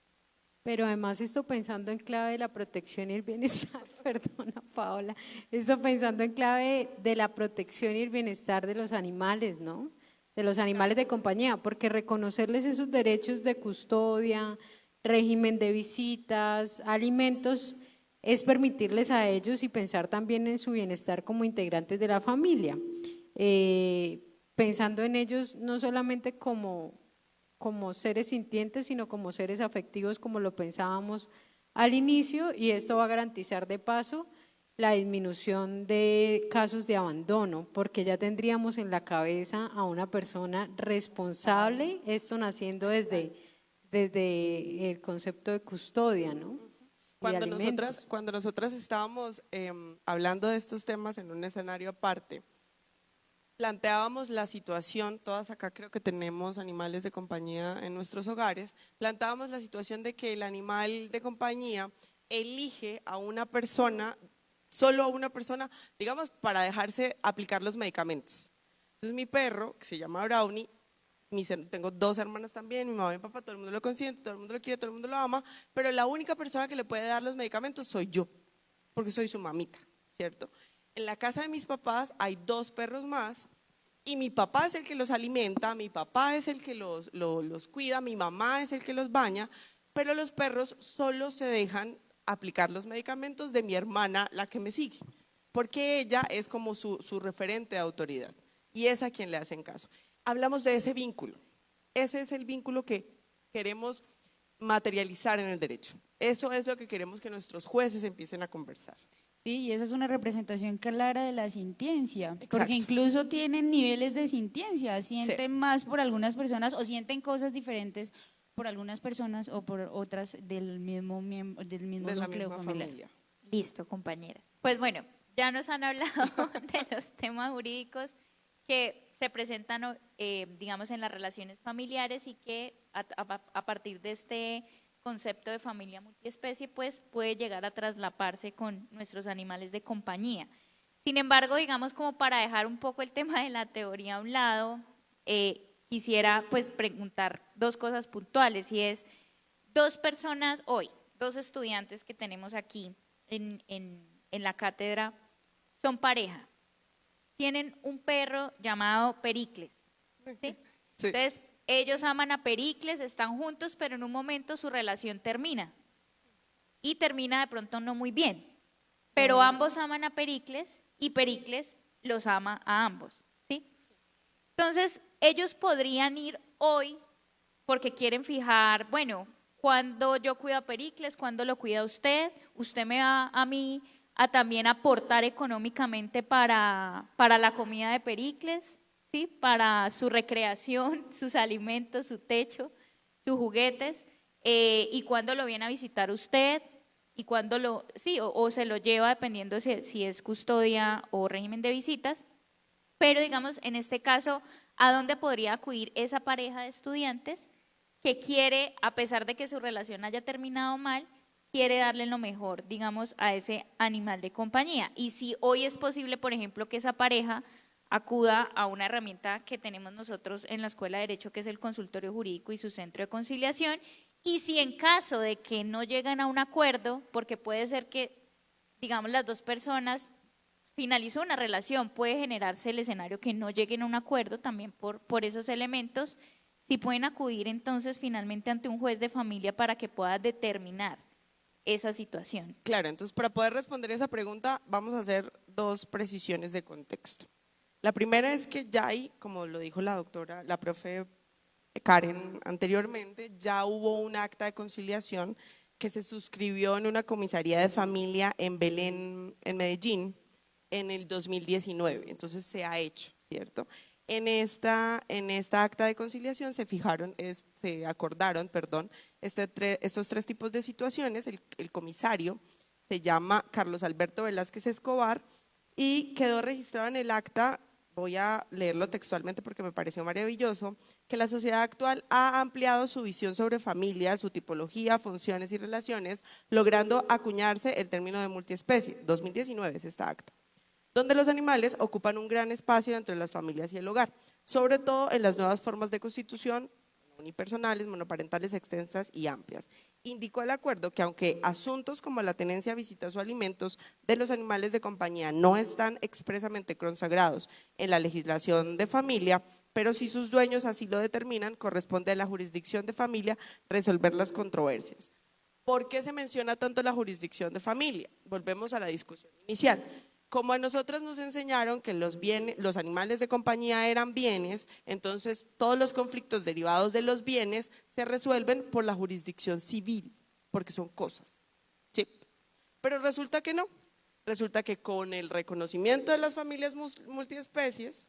Pero además esto pensando en clave de la protección y el bienestar, perdona Paola, esto pensando en clave de la protección y el bienestar de los animales, ¿no? De los animales de compañía, porque reconocerles esos derechos de custodia, régimen de visitas, alimentos, es permitirles a ellos y pensar también en su bienestar como integrantes de la familia, pensando en ellos no solamente como seres sintientes, sino como seres afectivos, como lo pensábamos al inicio, y esto va a garantizar de paso la disminución de casos de abandono, porque ya tendríamos en la cabeza a una persona responsable, esto naciendo desde el concepto de custodia, ¿no? Cuando nosotras estábamos hablando de estos temas en un escenario aparte, planteábamos la situación, todas acá creo que tenemos animales de compañía en nuestros hogares, planteábamos la situación de que el animal de compañía elige a una persona, solo a una persona, digamos, para dejarse aplicar los medicamentos. Entonces mi perro, que se llama Brownie, tengo 2 hermanas también, mi mamá y mi papá, todo el mundo lo consiente, todo el mundo lo quiere, todo el mundo lo ama, pero la única persona que le puede dar los medicamentos soy yo, porque soy su mamita, ¿cierto? En la casa de mis papás hay 2 perros más y mi papá es el que los alimenta, mi papá es el que los cuida, mi mamá es el que los baña, pero los perros solo se dejan aplicar los medicamentos de mi hermana, la que me sigue, porque ella es como su referente de autoridad y es a quien le hacen caso. hablamos de ese vínculo. Ese es el vínculo que queremos materializar en el derecho. Eso es lo que queremos que nuestros jueces empiecen a conversar. Sí, y esa es una representación clara de la sintiencia, Exacto. porque incluso tienen niveles de sintiencia, sienten más por algunas personas o sienten cosas diferentes por algunas personas o por otras del mismo De la núcleo misma familiar. familia. Listo, compañeras. Pues bueno, ya nos han hablado de los temas jurídicos que se presentan, digamos, en las relaciones familiares y que a partir de este concepto de familia multiespecie, pues puede llegar a traslaparse con nuestros animales de compañía. Sin embargo, digamos, como para dejar un poco el tema de la teoría a un lado, quisiera pues preguntar dos cosas puntuales, y es, dos personas hoy, dos estudiantes que tenemos aquí en la cátedra, son pareja, tienen un perro llamado Pericles, ¿sí? Sí. Entonces, ellos aman a Pericles, están juntos, pero en un momento su relación termina y termina de pronto no muy bien, pero ambos aman a Pericles y Pericles los ama a ambos, ¿sí? Entonces, ellos podrían ir hoy porque quieren fijar, bueno, cuando yo cuido a Pericles, cuando lo cuida usted me va a mí a también aportar económicamente para la comida de Pericles, ¿sí? Para su recreación, sus alimentos, su techo, sus juguetes, y cuando lo viene a visitar usted, y cuando sí, o se lo lleva dependiendo si es custodia o régimen de visitas. Pero digamos, en este caso, ¿a dónde podría acudir esa pareja de estudiantes que quiere, a pesar de que su relación haya terminado mal, quiere darle lo mejor, digamos, a ese animal de compañía? Y si hoy es posible, por ejemplo, que esa pareja acuda a una herramienta que tenemos nosotros en la Escuela de Derecho, que es el consultorio jurídico y su centro de conciliación, y si en caso de que no llegan a un acuerdo, porque puede ser que, digamos, las dos personas finalizó una relación, puede generarse el escenario que no lleguen a un acuerdo también por esos elementos, si pueden acudir entonces finalmente ante un juez de familia para que pueda determinar esa situación. Claro, entonces para poder responder esa pregunta vamos a hacer dos precisiones de contexto. La primera es que ya hay, como lo dijo la doctora, la profe Karen anteriormente, ya hubo un acta de conciliación que se suscribió en una comisaría de familia en Belén, en Medellín, en el 2019, entonces se ha hecho, ¿cierto? En esta acta de conciliación se acordaron, estos tres tipos de situaciones. El comisario se llama Carlos Alberto Velázquez Escobar y quedó registrado en el acta, voy a leerlo textualmente porque me pareció maravilloso, que la sociedad actual ha ampliado su visión sobre familia, su tipología, funciones y relaciones, logrando acuñarse el término de multiespecie. 2019 es esta acta, donde los animales ocupan un gran espacio dentro de las familias y el hogar, sobre todo en las nuevas formas de constitución, unipersonales, monoparentales, extensas y amplias. Indicó el acuerdo que aunque asuntos como la tenencia, visitas o alimentos de los animales de compañía no están expresamente consagrados en la legislación de familia, pero si sus dueños así lo determinan, corresponde a la jurisdicción de familia resolver las controversias. ¿Por qué se menciona tanto la jurisdicción de familia? Volvemos a la discusión inicial. Como a nosotros nos enseñaron que los animales de compañía eran bienes, entonces todos los conflictos derivados de los bienes se resuelven por la jurisdicción civil, porque son cosas. Sí. Pero resulta que no. Resulta que con el reconocimiento de las familias multiespecies,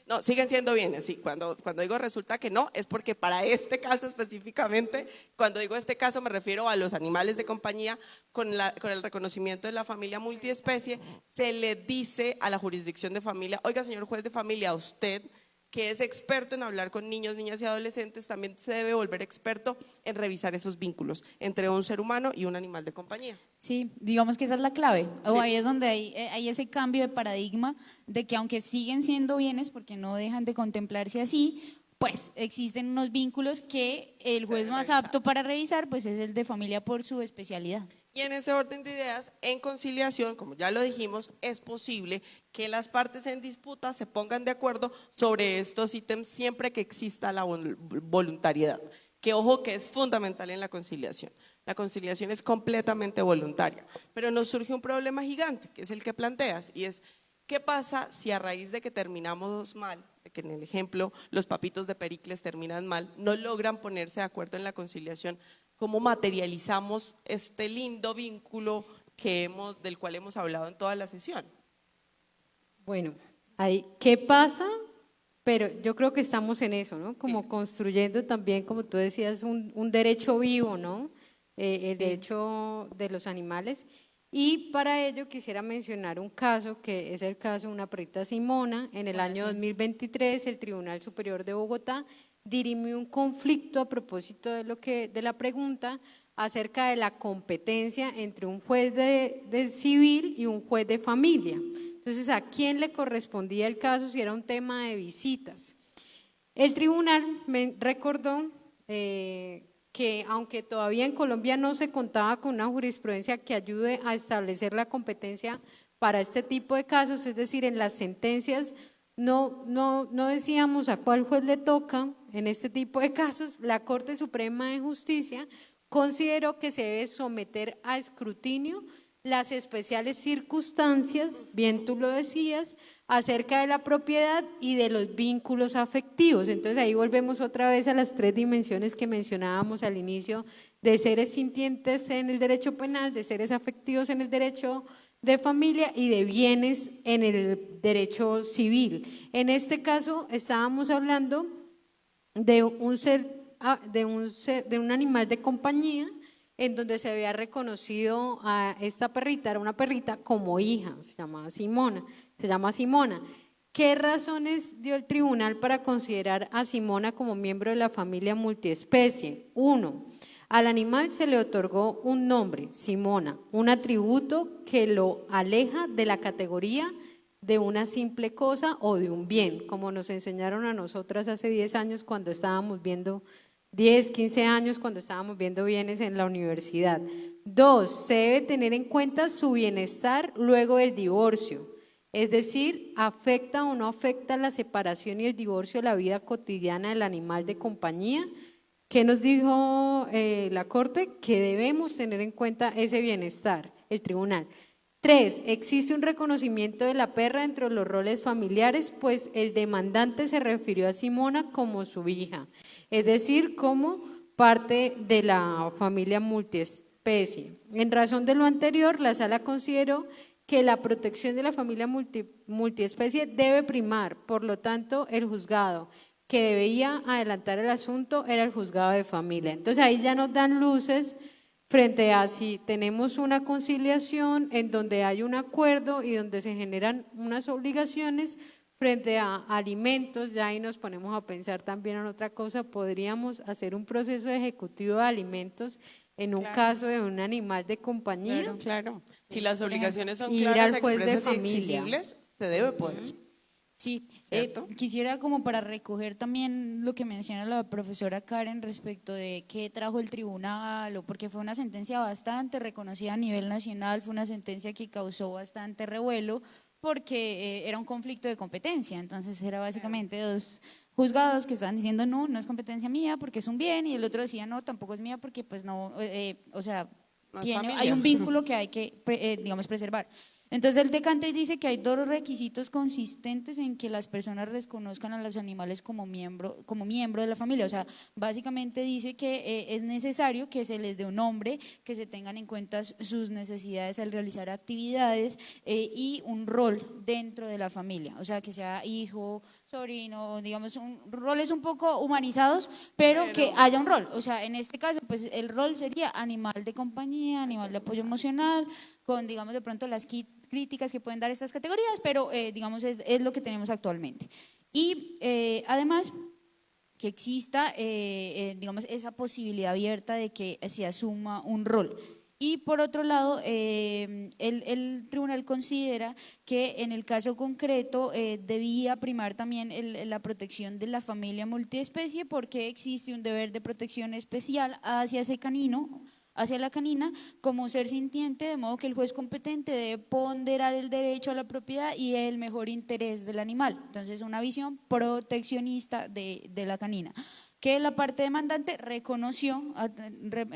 no, siguen siendo bienes, sí. Cuando digo resulta que no, es porque para este caso específicamente, cuando digo este caso me refiero a los animales de compañía, con el reconocimiento de la familia multiespecie, se le dice a la jurisdicción de familia, oiga señor juez de familia, usted que es experto en hablar con niños, niñas y adolescentes, también se debe volver experto en revisar esos vínculos entre un ser humano y un animal de compañía. Sí, digamos que esa es la clave, o Sí. ahí es donde hay ese cambio de paradigma de que aunque siguen siendo bienes, porque no dejan de contemplarse así, pues existen unos vínculos que el juez más apto para revisar pues es el de familia por su especialidad. Y en ese orden de ideas, en conciliación, como ya lo dijimos, es posible que las partes en disputa se pongan de acuerdo sobre estos ítems siempre que exista la voluntariedad, que ojo que es fundamental en la conciliación. La conciliación es completamente voluntaria, pero nos surge un problema gigante, que es el que planteas, y es, ¿qué pasa si a raíz de que terminamos mal, de que en el ejemplo los papitos de Pericles terminan mal, no logran ponerse de acuerdo en la conciliación, ¿cómo materializamos este lindo vínculo del cual hemos hablado en toda la sesión? Bueno, ahí, ¿qué pasa? Pero yo creo que estamos en eso, ¿no? Como Sí. construyendo también, como tú decías, un derecho vivo, ¿no? El derecho de los animales. Y para ello quisiera mencionar un caso, que es el caso de una perrita Simona. En el año 2023, el Tribunal Superior de Bogotá dirimió un conflicto a propósito de la pregunta acerca de la competencia entre un juez de civil y un juez de familia. Entonces, ¿a quién le correspondía el caso si era un tema de visitas? El tribunal me recordó que aunque todavía en Colombia no se contaba con una jurisprudencia que ayude a establecer la competencia para este tipo de casos, es decir, en las sentencias no decíamos a cuál juez le toca en este tipo de casos, la Corte Suprema de Justicia consideró que se debe someter a escrutinio las especiales circunstancias, bien tú lo decías, acerca de la propiedad y de los vínculos afectivos. Entonces ahí volvemos otra vez a las 3 dimensiones que mencionábamos al inicio, de seres sintientes en el derecho penal, de seres afectivos en el derecho de familia y de bienes en el derecho civil. En este caso estábamos hablando de un animal de compañía en donde se había reconocido a esta perrita, era una perrita como hija, se llama Simona. ¿Qué razones dio el tribunal para considerar a Simona como miembro de la familia multiespecie? 1. Al animal se le otorgó un nombre, Simona, un atributo que lo aleja de la categoría de una simple cosa o de un bien, como nos enseñaron a nosotras hace 10 años cuando estábamos viendo 10, 15 años cuando estábamos viendo bienes en la universidad. 2, se debe tener en cuenta su bienestar luego del divorcio, es decir, ¿afecta o no afecta la separación y el divorcio la vida cotidiana del animal de compañía? ¿Qué nos dijo la Corte? Que debemos tener en cuenta ese bienestar, el tribunal. 3, existe un reconocimiento de la perra dentro de los roles familiares, pues el demandante se refirió a Simona como su hija, es decir, como parte de la familia multiespecie. En razón de lo anterior, la Sala consideró que la protección de la familia multiespecie debe primar, por lo tanto, el juzgado que debía adelantar el asunto era el juzgado de familia. Entonces ahí ya nos dan luces frente a si tenemos una conciliación en donde hay un acuerdo y donde se generan unas obligaciones frente a alimentos, ya ahí nos ponemos a pensar también en otra cosa, podríamos hacer un proceso ejecutivo de alimentos en un caso de un animal de compañía. Claro. Si las obligaciones son Ir claras, al juez de expresas y familia. exigibles, se debe poder. Sí, ¿Cierto? quisiera como para recoger también lo que menciona la profesora Karen respecto de qué trajo el tribunal, o porque fue una sentencia bastante reconocida a nivel nacional, fue una sentencia que causó bastante revuelo porque era un conflicto de competencia, entonces era básicamente 2 juzgados que estaban diciendo no es competencia mía porque es un bien, y el otro decía no, tampoco es mía porque pues no, o sea, No es familia. hay un vínculo que hay que, digamos, preservar. Entonces el decante dice que hay 2 requisitos consistentes en que las personas reconozcan a los animales como miembro de la familia. O sea, básicamente dice que es necesario que se les dé un nombre, que se tengan en cuenta sus necesidades al realizar actividades y un rol dentro de la familia. O sea, que sea hijo, sobrino, digamos, roles un poco humanizados, pero que haya un rol. O sea, en este caso, pues el rol sería animal de compañía, animal de apoyo emocional, con, digamos, de pronto las críticas que pueden dar estas categorías, pero digamos es lo que tenemos actualmente. Y además que exista, digamos, esa posibilidad abierta de que se asuma un rol. Y por otro lado, el tribunal considera que en el caso concreto debía primar también la protección de la familia multiespecie, porque existe un deber de protección especial hacia ese canino, hacia la canina, como un ser sintiente, de modo que el juez competente debe ponderar el derecho a la propiedad y el mejor interés del animal. Entonces, una visión proteccionista de la canina, que la parte demandante reconoció,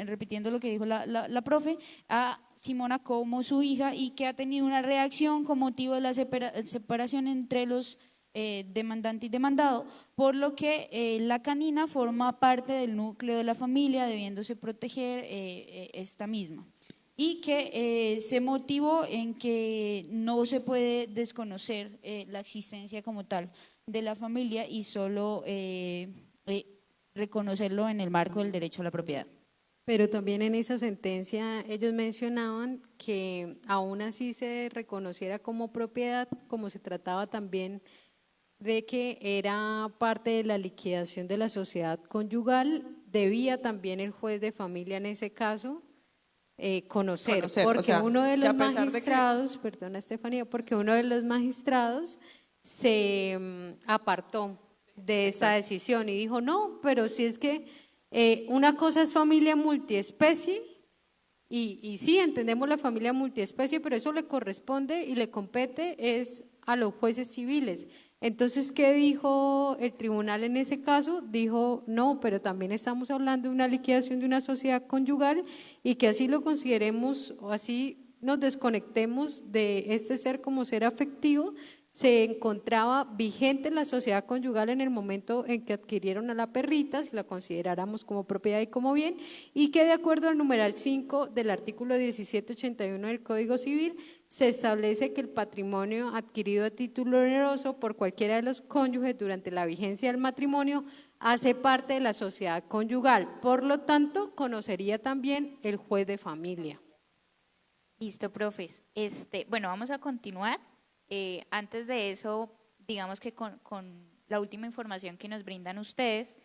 repitiendo lo que dijo la profe, a Simona como su hija, y que ha tenido una reacción con motivo de la separación entre los demandante y demandado, por lo que la canina forma parte del núcleo de la familia, debiéndose proteger esta misma. Y que se motivó en que no se puede desconocer la existencia como tal de la familia y solo reconocerlo en el marco del derecho a la propiedad. Pero también en esa sentencia ellos mencionaban que aún así se reconociera como propiedad, como se trataba también de que era parte de la liquidación de la sociedad conyugal, debía también el juez de familia en ese caso conocer, porque o sea, uno de que los a pesar de que- magistrados, perdona Estefanía, porque uno de los magistrados se apartó de esta decisión y dijo, no, pero si es que una cosa es familia multiespecie y sí, entendemos la familia multiespecie, pero eso le corresponde y le compete es a los jueces civiles. Entonces, ¿qué dijo el tribunal en ese caso? Dijo, no, pero también estamos hablando de una liquidación de una sociedad conyugal y que así lo consideremos o así nos desconectemos de este ser como ser afectivo, se encontraba vigente la sociedad conyugal en el momento en que adquirieron a la perrita, si la consideráramos como propiedad y como bien, y que de acuerdo al numeral 5 del artículo 1781 del Código Civil, se establece que el patrimonio adquirido a título oneroso por cualquiera de los cónyuges durante la vigencia del matrimonio hace parte de la sociedad conyugal. Por lo tanto, conocería también el juez de familia. Listo, profes. Bueno, vamos a continuar. Antes de eso, digamos que con la última información que nos brindan ustedes,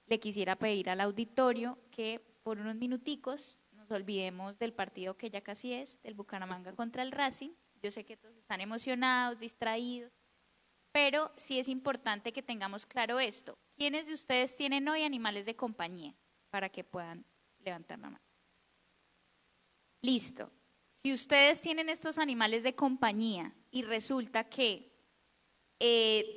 le quisiera pedir al auditorio que por unos minuticos nos olvidemos del partido que ya casi es, del Bucaramanga contra el Racing. Yo sé que todos están emocionados, distraídos, pero sí es importante que tengamos claro esto. ¿Quiénes de ustedes tienen hoy animales de compañía? Para que puedan levantar la mano. Listo. Si ustedes tienen estos animales de compañía y resulta que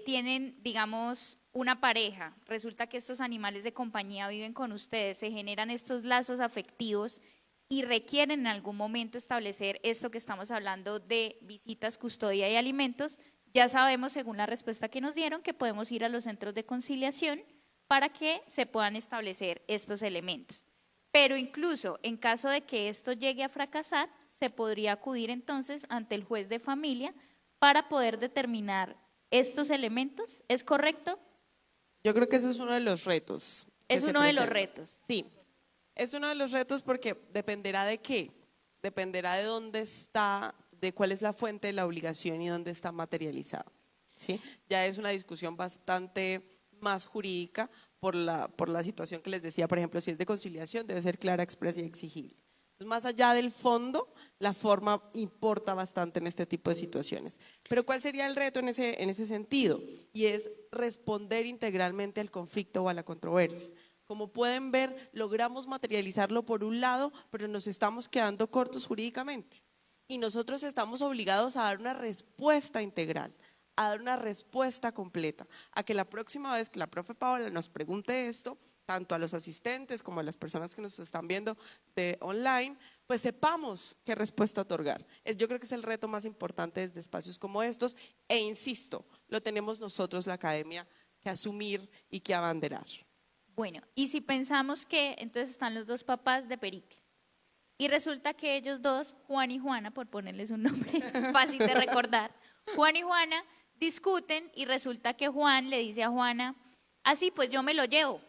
tienen, digamos, una pareja, resulta que estos animales de compañía viven con ustedes, se generan estos lazos afectivos y requieren en algún momento establecer esto que estamos hablando de visitas, custodia y alimentos, ya sabemos, según la respuesta que nos dieron, que podemos ir a los centros de conciliación para que se puedan establecer estos elementos. Pero incluso en caso de que esto llegue a fracasar, se podría acudir entonces ante el juez de familia para poder determinar estos elementos. ¿Es correcto? Yo creo que eso es uno de los retos. Es uno de los retos. Sí, es uno de los retos porque dependerá de qué, dependerá de dónde está, de cuál es la fuente de la obligación y dónde está materializada. ¿Sí? Ya es una discusión bastante más jurídica por la situación que les decía, por ejemplo, si es de conciliación debe ser clara, expresa y exigible. Entonces, más allá del fondo, la forma importa bastante en este tipo de situaciones. Pero ¿cuál sería el reto en ese sentido? Y es responder integralmente al conflicto o a la controversia. Como pueden ver, logramos materializarlo por un lado, pero nos estamos quedando cortos jurídicamente. Y nosotros estamos obligados a dar una respuesta integral, a dar una respuesta completa, a que la próxima vez que la profe Paola nos pregunte esto, tanto a los asistentes como a las personas que nos están viendo de online, pues sepamos qué respuesta otorgar. Yo creo que es el reto más importante desde espacios como estos e insisto, lo tenemos nosotros, la academia, que asumir y que abanderar. Bueno, y si pensamos que entonces están los dos papás de Pericles y resulta que ellos dos, Juan y Juana, por ponerles un nombre fácil de recordar, Juan y Juana discuten y resulta que Juan le dice a Juana, así pues yo me lo llevo,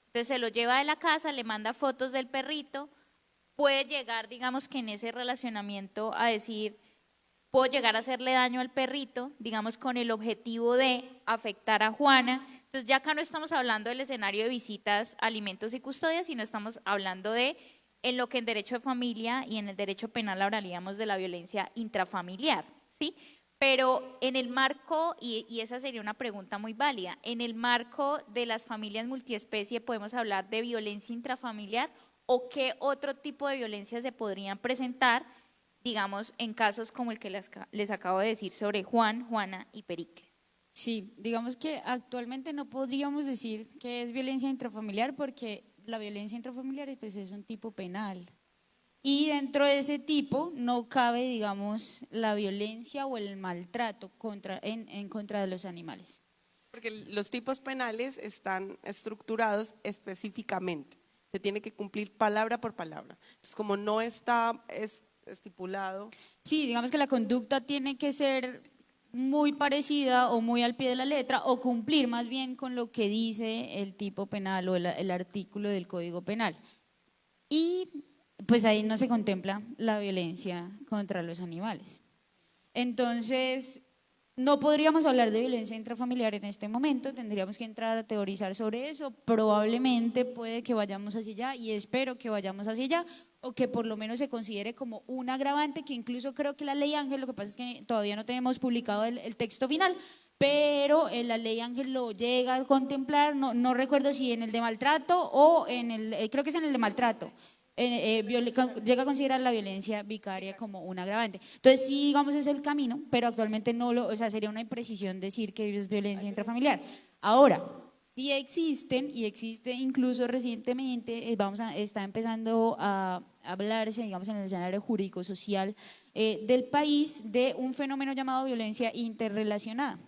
entonces se lo lleva de la casa, le manda fotos del perrito, puede llegar, digamos que en ese relacionamiento a decir, puedo llegar a hacerle daño al perrito, digamos con el objetivo de afectar a Juana. Entonces ya acá no estamos hablando del escenario de visitas, alimentos y custodias, sino estamos hablando de en lo que en derecho de familia y en el derecho penal hablaríamos de la violencia intrafamiliar, ¿sí? Pero en el marco, y esa sería una pregunta muy válida, en el marco de las familias multiespecie podemos hablar de violencia intrafamiliar o qué otro tipo de violencia se podrían presentar, digamos, en casos como el que les acabo de decir sobre Juan, Juana y Pericles. Sí, digamos que actualmente no podríamos decir que es violencia intrafamiliar porque la violencia intrafamiliar pues, es un tipo penal. Y dentro de ese tipo no cabe, digamos, la violencia o el maltrato en contra de los animales. Porque los tipos penales están estructurados específicamente, se tiene que cumplir palabra por palabra. Entonces, como no está estipulado… Sí, digamos que la conducta tiene que ser muy parecida o muy al pie de la letra o cumplir más bien con lo que dice el tipo penal o el artículo del Código Penal. Y pues ahí no se contempla la violencia contra los animales. Entonces, no podríamos hablar de violencia intrafamiliar en este momento, tendríamos que entrar a teorizar sobre eso, probablemente puede que vayamos hacia allá y espero que vayamos hacia allá, o que por lo menos se considere como un agravante, que incluso creo que la ley Ángel, lo que pasa es que todavía no tenemos publicado el texto final, pero la ley Ángel lo llega a contemplar, no recuerdo si en el de maltrato o en creo que es en el de maltrato. Llega a considerar la violencia vicaria como un agravante. Entonces sí, digamos, es el camino, pero actualmente o sea, sería una imprecisión decir que es violencia intrafamiliar. Ahora, sí existen, y existe incluso recientemente, está empezando a hablarse, digamos, en el escenario jurídico-social del país, de un fenómeno llamado violencia interrelacionada.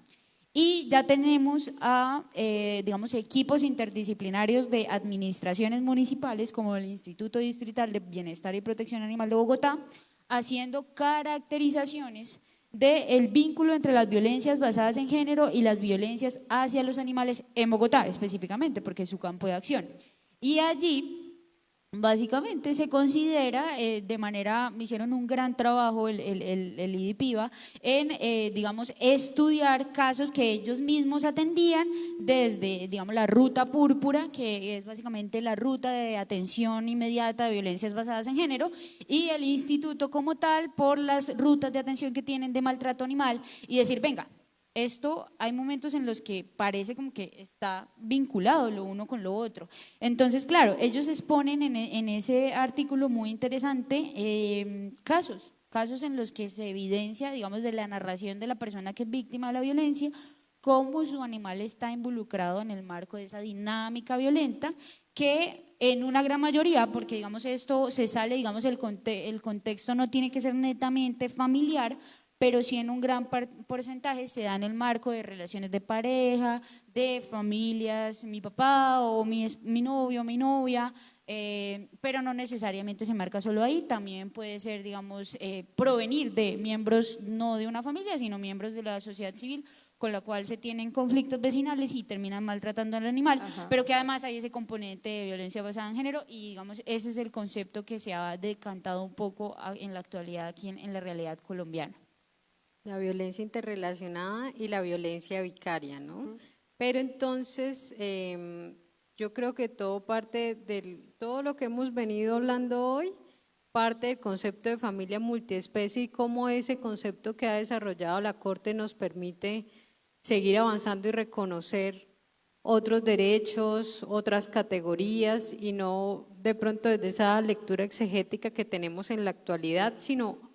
Y ya tenemos digamos, equipos interdisciplinarios de administraciones municipales, como el Instituto Distrital de Bienestar y Protección Animal de Bogotá, haciendo caracterizaciones del vínculo entre las violencias basadas en género y las violencias hacia los animales en Bogotá, específicamente, porque es su campo de acción. Y allí básicamente se considera hicieron un gran trabajo el IDIPIBA en, digamos, estudiar casos que ellos mismos atendían desde, digamos, la ruta púrpura, que es básicamente la ruta de atención inmediata de violencias basadas en género, y el instituto como tal por las rutas de atención que tienen de maltrato animal, y decir, venga, esto hay momentos en los que parece como que está vinculado lo uno con lo otro. Entonces, claro, ellos exponen en ese artículo muy interesante casos en los que se evidencia, digamos, de la narración de la persona que es víctima de la violencia, cómo su animal está involucrado en el marco de esa dinámica violenta que en una gran mayoría, porque digamos esto se sale, digamos el contexto no tiene que ser netamente familiar, pero sí en un gran porcentaje se da en el marco de relaciones de pareja, de familias, mi papá o mi novio, mi novia, pero no necesariamente se marca solo ahí, también puede ser, digamos, provenir de miembros no de una familia, sino miembros de la sociedad civil, con la cual se tienen conflictos vecinales y terminan maltratando al animal, pero que además hay ese componente de violencia basada en género y digamos ese es el concepto que se ha decantado un poco en la actualidad aquí en la realidad colombiana. La violencia interrelacionada y la violencia vicaria, ¿no? Pero entonces, yo creo que todo lo que hemos venido hablando hoy, parte del concepto de familia multiespecie y cómo ese concepto que ha desarrollado la Corte nos permite seguir avanzando y reconocer otros derechos, otras categorías y no de pronto desde esa lectura exegética que tenemos en la actualidad, sino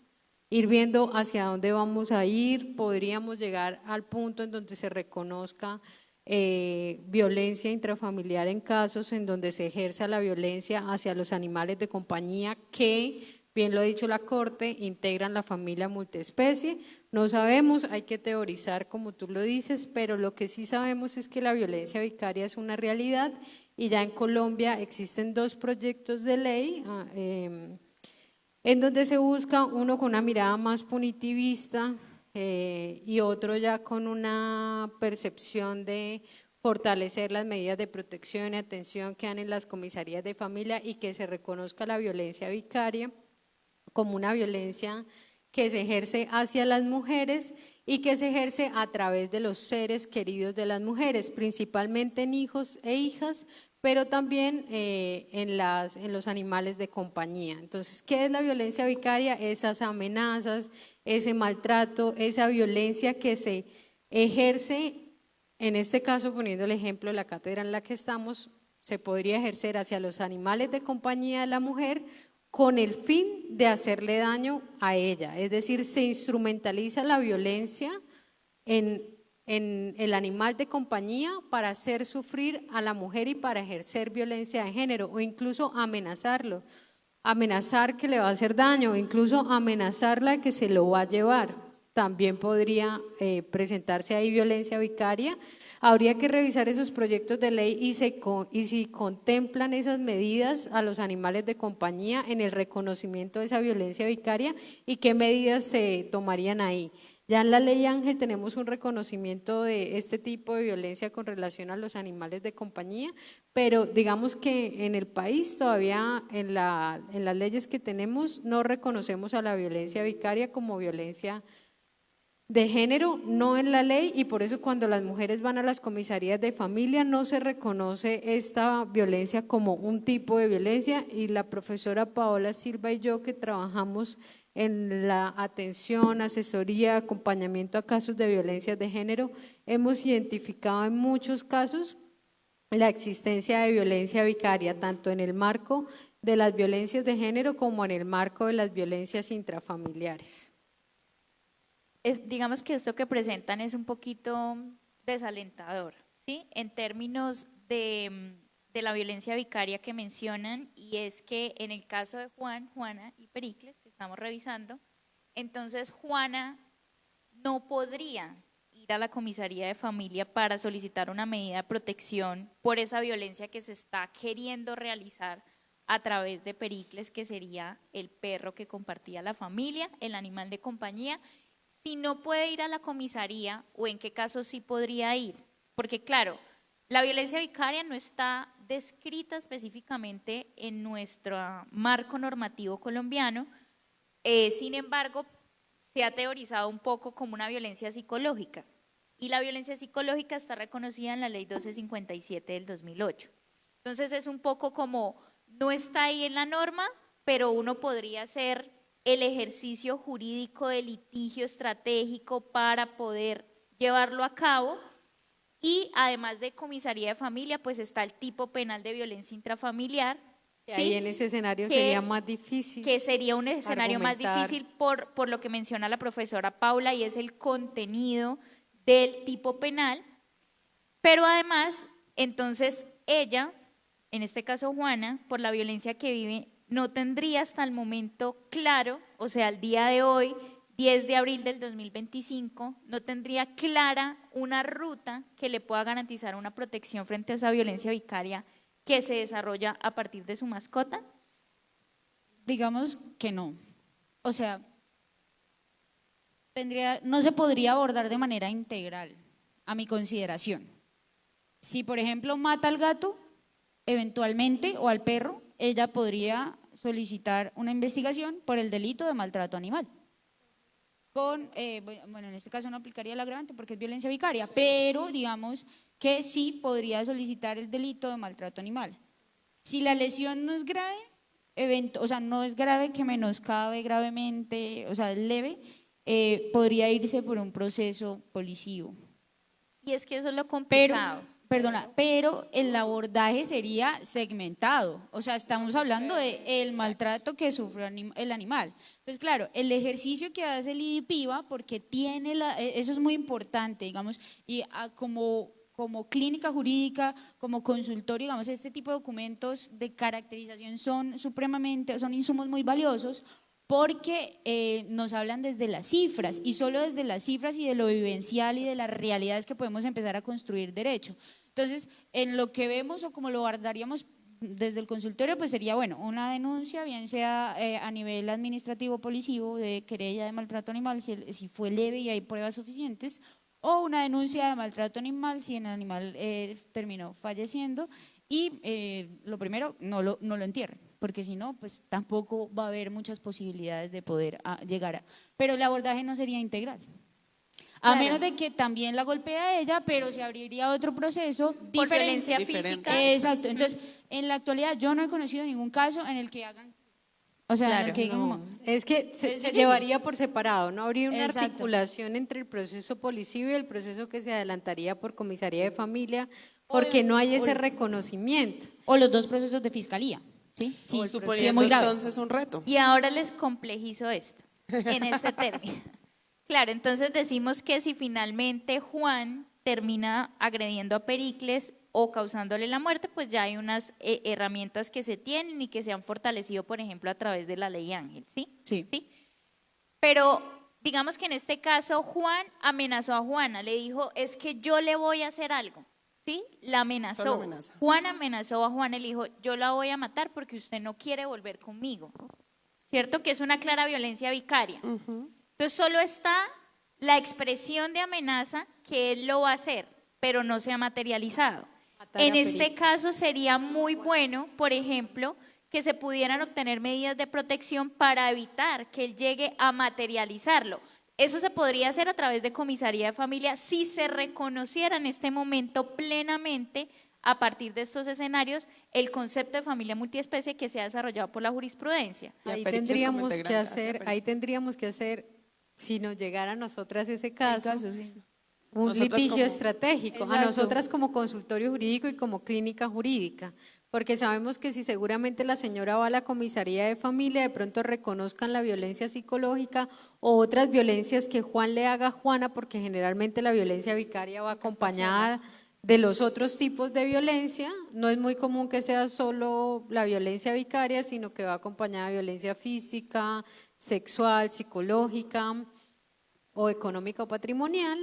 ir viendo hacia dónde vamos a ir. Podríamos llegar al punto en donde se reconozca violencia intrafamiliar en casos en donde se ejerza la violencia hacia los animales de compañía que, bien lo ha dicho la Corte, integran la familia multiespecie. No sabemos, hay que teorizar como tú lo dices, pero lo que sí sabemos es que la violencia vicaria es una realidad y ya en Colombia existen 2 proyectos de ley en donde se busca uno con una mirada más punitivista y otro ya con una percepción de fortalecer las medidas de protección y atención que dan en las comisarías de familia y que se reconozca la violencia vicaria como una violencia que se ejerce hacia las mujeres y que se ejerce a través de los seres queridos de las mujeres, principalmente en hijos e hijas, pero también en los animales de compañía. Entonces, ¿qué es la violencia vicaria? Esas amenazas, ese maltrato, esa violencia que se ejerce, en este caso poniendo el ejemplo de la cátedra en la que estamos, se podría ejercer hacia los animales de compañía de la mujer con el fin de hacerle daño a ella, es decir, se instrumentaliza la violencia en el animal de compañía para hacer sufrir a la mujer y para ejercer violencia de género o incluso amenazarlo. amenazar que le va a hacer daño, incluso amenazarla de que se lo va a llevar. También podría presentarse ahí violencia vicaria. Habría que revisar esos proyectos de ley y si contemplan esas medidas a los animales de compañía en el reconocimiento de esa violencia vicaria y qué medidas se tomarían ahí. Ya en la ley Ángel tenemos un reconocimiento de este tipo de violencia con relación a los animales de compañía, pero digamos que en el país todavía en las leyes que tenemos no reconocemos a la violencia vicaria como violencia de género, no en la ley, y por eso cuando las mujeres van a las comisarías de familia no se reconoce esta violencia como un tipo de violencia, y la profesora Paola Silva y yo que trabajamos en la atención, asesoría, acompañamiento a casos de violencia de género, hemos identificado en muchos casos la existencia de violencia vicaria, tanto en el marco de las violencias de género como en el marco de las violencias intrafamiliares. Digamos que esto que presentan es un poquito desalentador, ¿sí? En términos de la violencia vicaria que mencionan, y es que en el caso de Juana y Pericles, que estamos revisando, entonces Juana no podría ir a la comisaría de familia para solicitar una medida de protección por esa violencia que se está queriendo realizar a través de Pericles, que sería el perro que compartía la familia, el animal de compañía. Si no puede ir a la comisaría, o en qué caso sí podría ir, porque claro, la violencia vicaria no está descrita específicamente en nuestro marco normativo colombiano, sin embargo, se ha teorizado un poco como una violencia psicológica, y la violencia psicológica está reconocida en la ley 1257 del 2008. Entonces es un poco como, no está ahí en la norma, pero uno podría hacer el ejercicio jurídico de litigio estratégico para poder llevarlo a cabo. Y además de comisaría de familia, pues está el tipo penal de violencia intrafamiliar. Y ahí en ese escenario sería más difícil. Que sería un escenario más difícil por lo que menciona la profesora Paula, y es el contenido del tipo penal. Pero además, entonces ella, en este caso Juana, por la violencia que vive, no tendría hasta el momento claro, o sea, al día de hoy, 10 de abril del 2025, no tendría clara una ruta que le pueda garantizar una protección frente a esa violencia vicaria que se desarrolla a partir de su mascota. Digamos que no. O sea, no se podría abordar de manera integral, a mi consideración. Si, por ejemplo, mata al gato, eventualmente, o al perro, ella podría solicitar una investigación por el delito de maltrato animal. Bueno, en este caso no aplicaría el agravante porque es violencia vicaria, pero digamos que sí podría solicitar el delito de maltrato animal. Si la lesión no es grave, o sea, no es grave que menoscabe gravemente, o sea, es leve, podría irse por un proceso policivo. Y es que eso es lo complicado. Pero el abordaje sería segmentado, o sea, estamos hablando del maltrato que sufre el animal. Entonces, claro, el ejercicio que hace el IDIPIVA, porque tiene eso es muy importante, digamos, y como clínica jurídica, como consultorio, digamos, este tipo de documentos de caracterización son insumos muy valiosos, porque nos hablan desde las cifras, y solo desde las cifras y de lo vivencial y de las realidades que podemos empezar a construir derecho. Entonces, en lo que vemos o como lo guardaríamos desde el consultorio, pues sería, bueno, una denuncia, bien sea a nivel administrativo policivo de querella de maltrato animal, si fue leve y hay pruebas suficientes, o una denuncia de maltrato animal si el animal terminó falleciendo, y lo primero, no lo entierren, porque si no, pues tampoco va a haber muchas posibilidades de poder llegar a… Pero el abordaje no sería integral. A menos de que también la golpee a ella, pero se abriría otro proceso por violencia física. Exacto. Entonces, en la actualidad yo no he conocido ningún caso en el que hagan… O sea, Claro. en el que digan No, como… es que se llevaría por separado, no habría una articulación entre el proceso policivo y el proceso que se adelantaría por comisaría de familia, porque no hay ese reconocimiento. O los dos procesos de fiscalía, ¿sí? Sí, sí, es Suponiendo muy grave. entonces un reto. Y ahora les complejizo esto, en este término. Claro, entonces decimos que si finalmente Juan termina agrediendo a Pericles o causándole la muerte, pues ya hay unas herramientas que se tienen y que se han fortalecido, por ejemplo, a través de la ley Ángel, ¿sí? Sí. Pero digamos que en este caso Juan amenazó a Juana, le dijo, es que yo le voy a hacer algo, ¿sí? La amenazó. Solo amenaza. Juan amenazó a Juana y le dijo, yo la voy a matar porque usted no quiere volver conmigo, ¿cierto? Que es una clara violencia vicaria. Entonces solo está la expresión de amenaza que él lo va a hacer, pero no se ha materializado. Matar a En este Pericles. caso sería muy bueno, por ejemplo, que se pudieran obtener medidas de protección para evitar que él llegue a materializarlo. Eso se podría hacer a través de comisaría de familia si se reconociera en este momento plenamente, a partir de estos escenarios, el concepto de familia multiespecie que se ha desarrollado por la jurisprudencia. Y a Ahí Pericles como tendríamos que integrante, hacer, hacia ahí tendríamos que hacer, si nos llegara a nosotras ese El caso, caso, sí. un Nosotras litigio como- estratégico, a Exacto. nosotras como consultorio jurídico y como clínica jurídica, porque sabemos que si seguramente la señora va a la comisaría de familia, de pronto reconozcan la violencia psicológica o otras violencias que Juan le haga a Juana, porque generalmente la violencia vicaria va acompañada de los otros tipos de violencia. No es muy común que sea solo la violencia vicaria, sino que va acompañada de violencia física, sexual, psicológica o económica o patrimonial,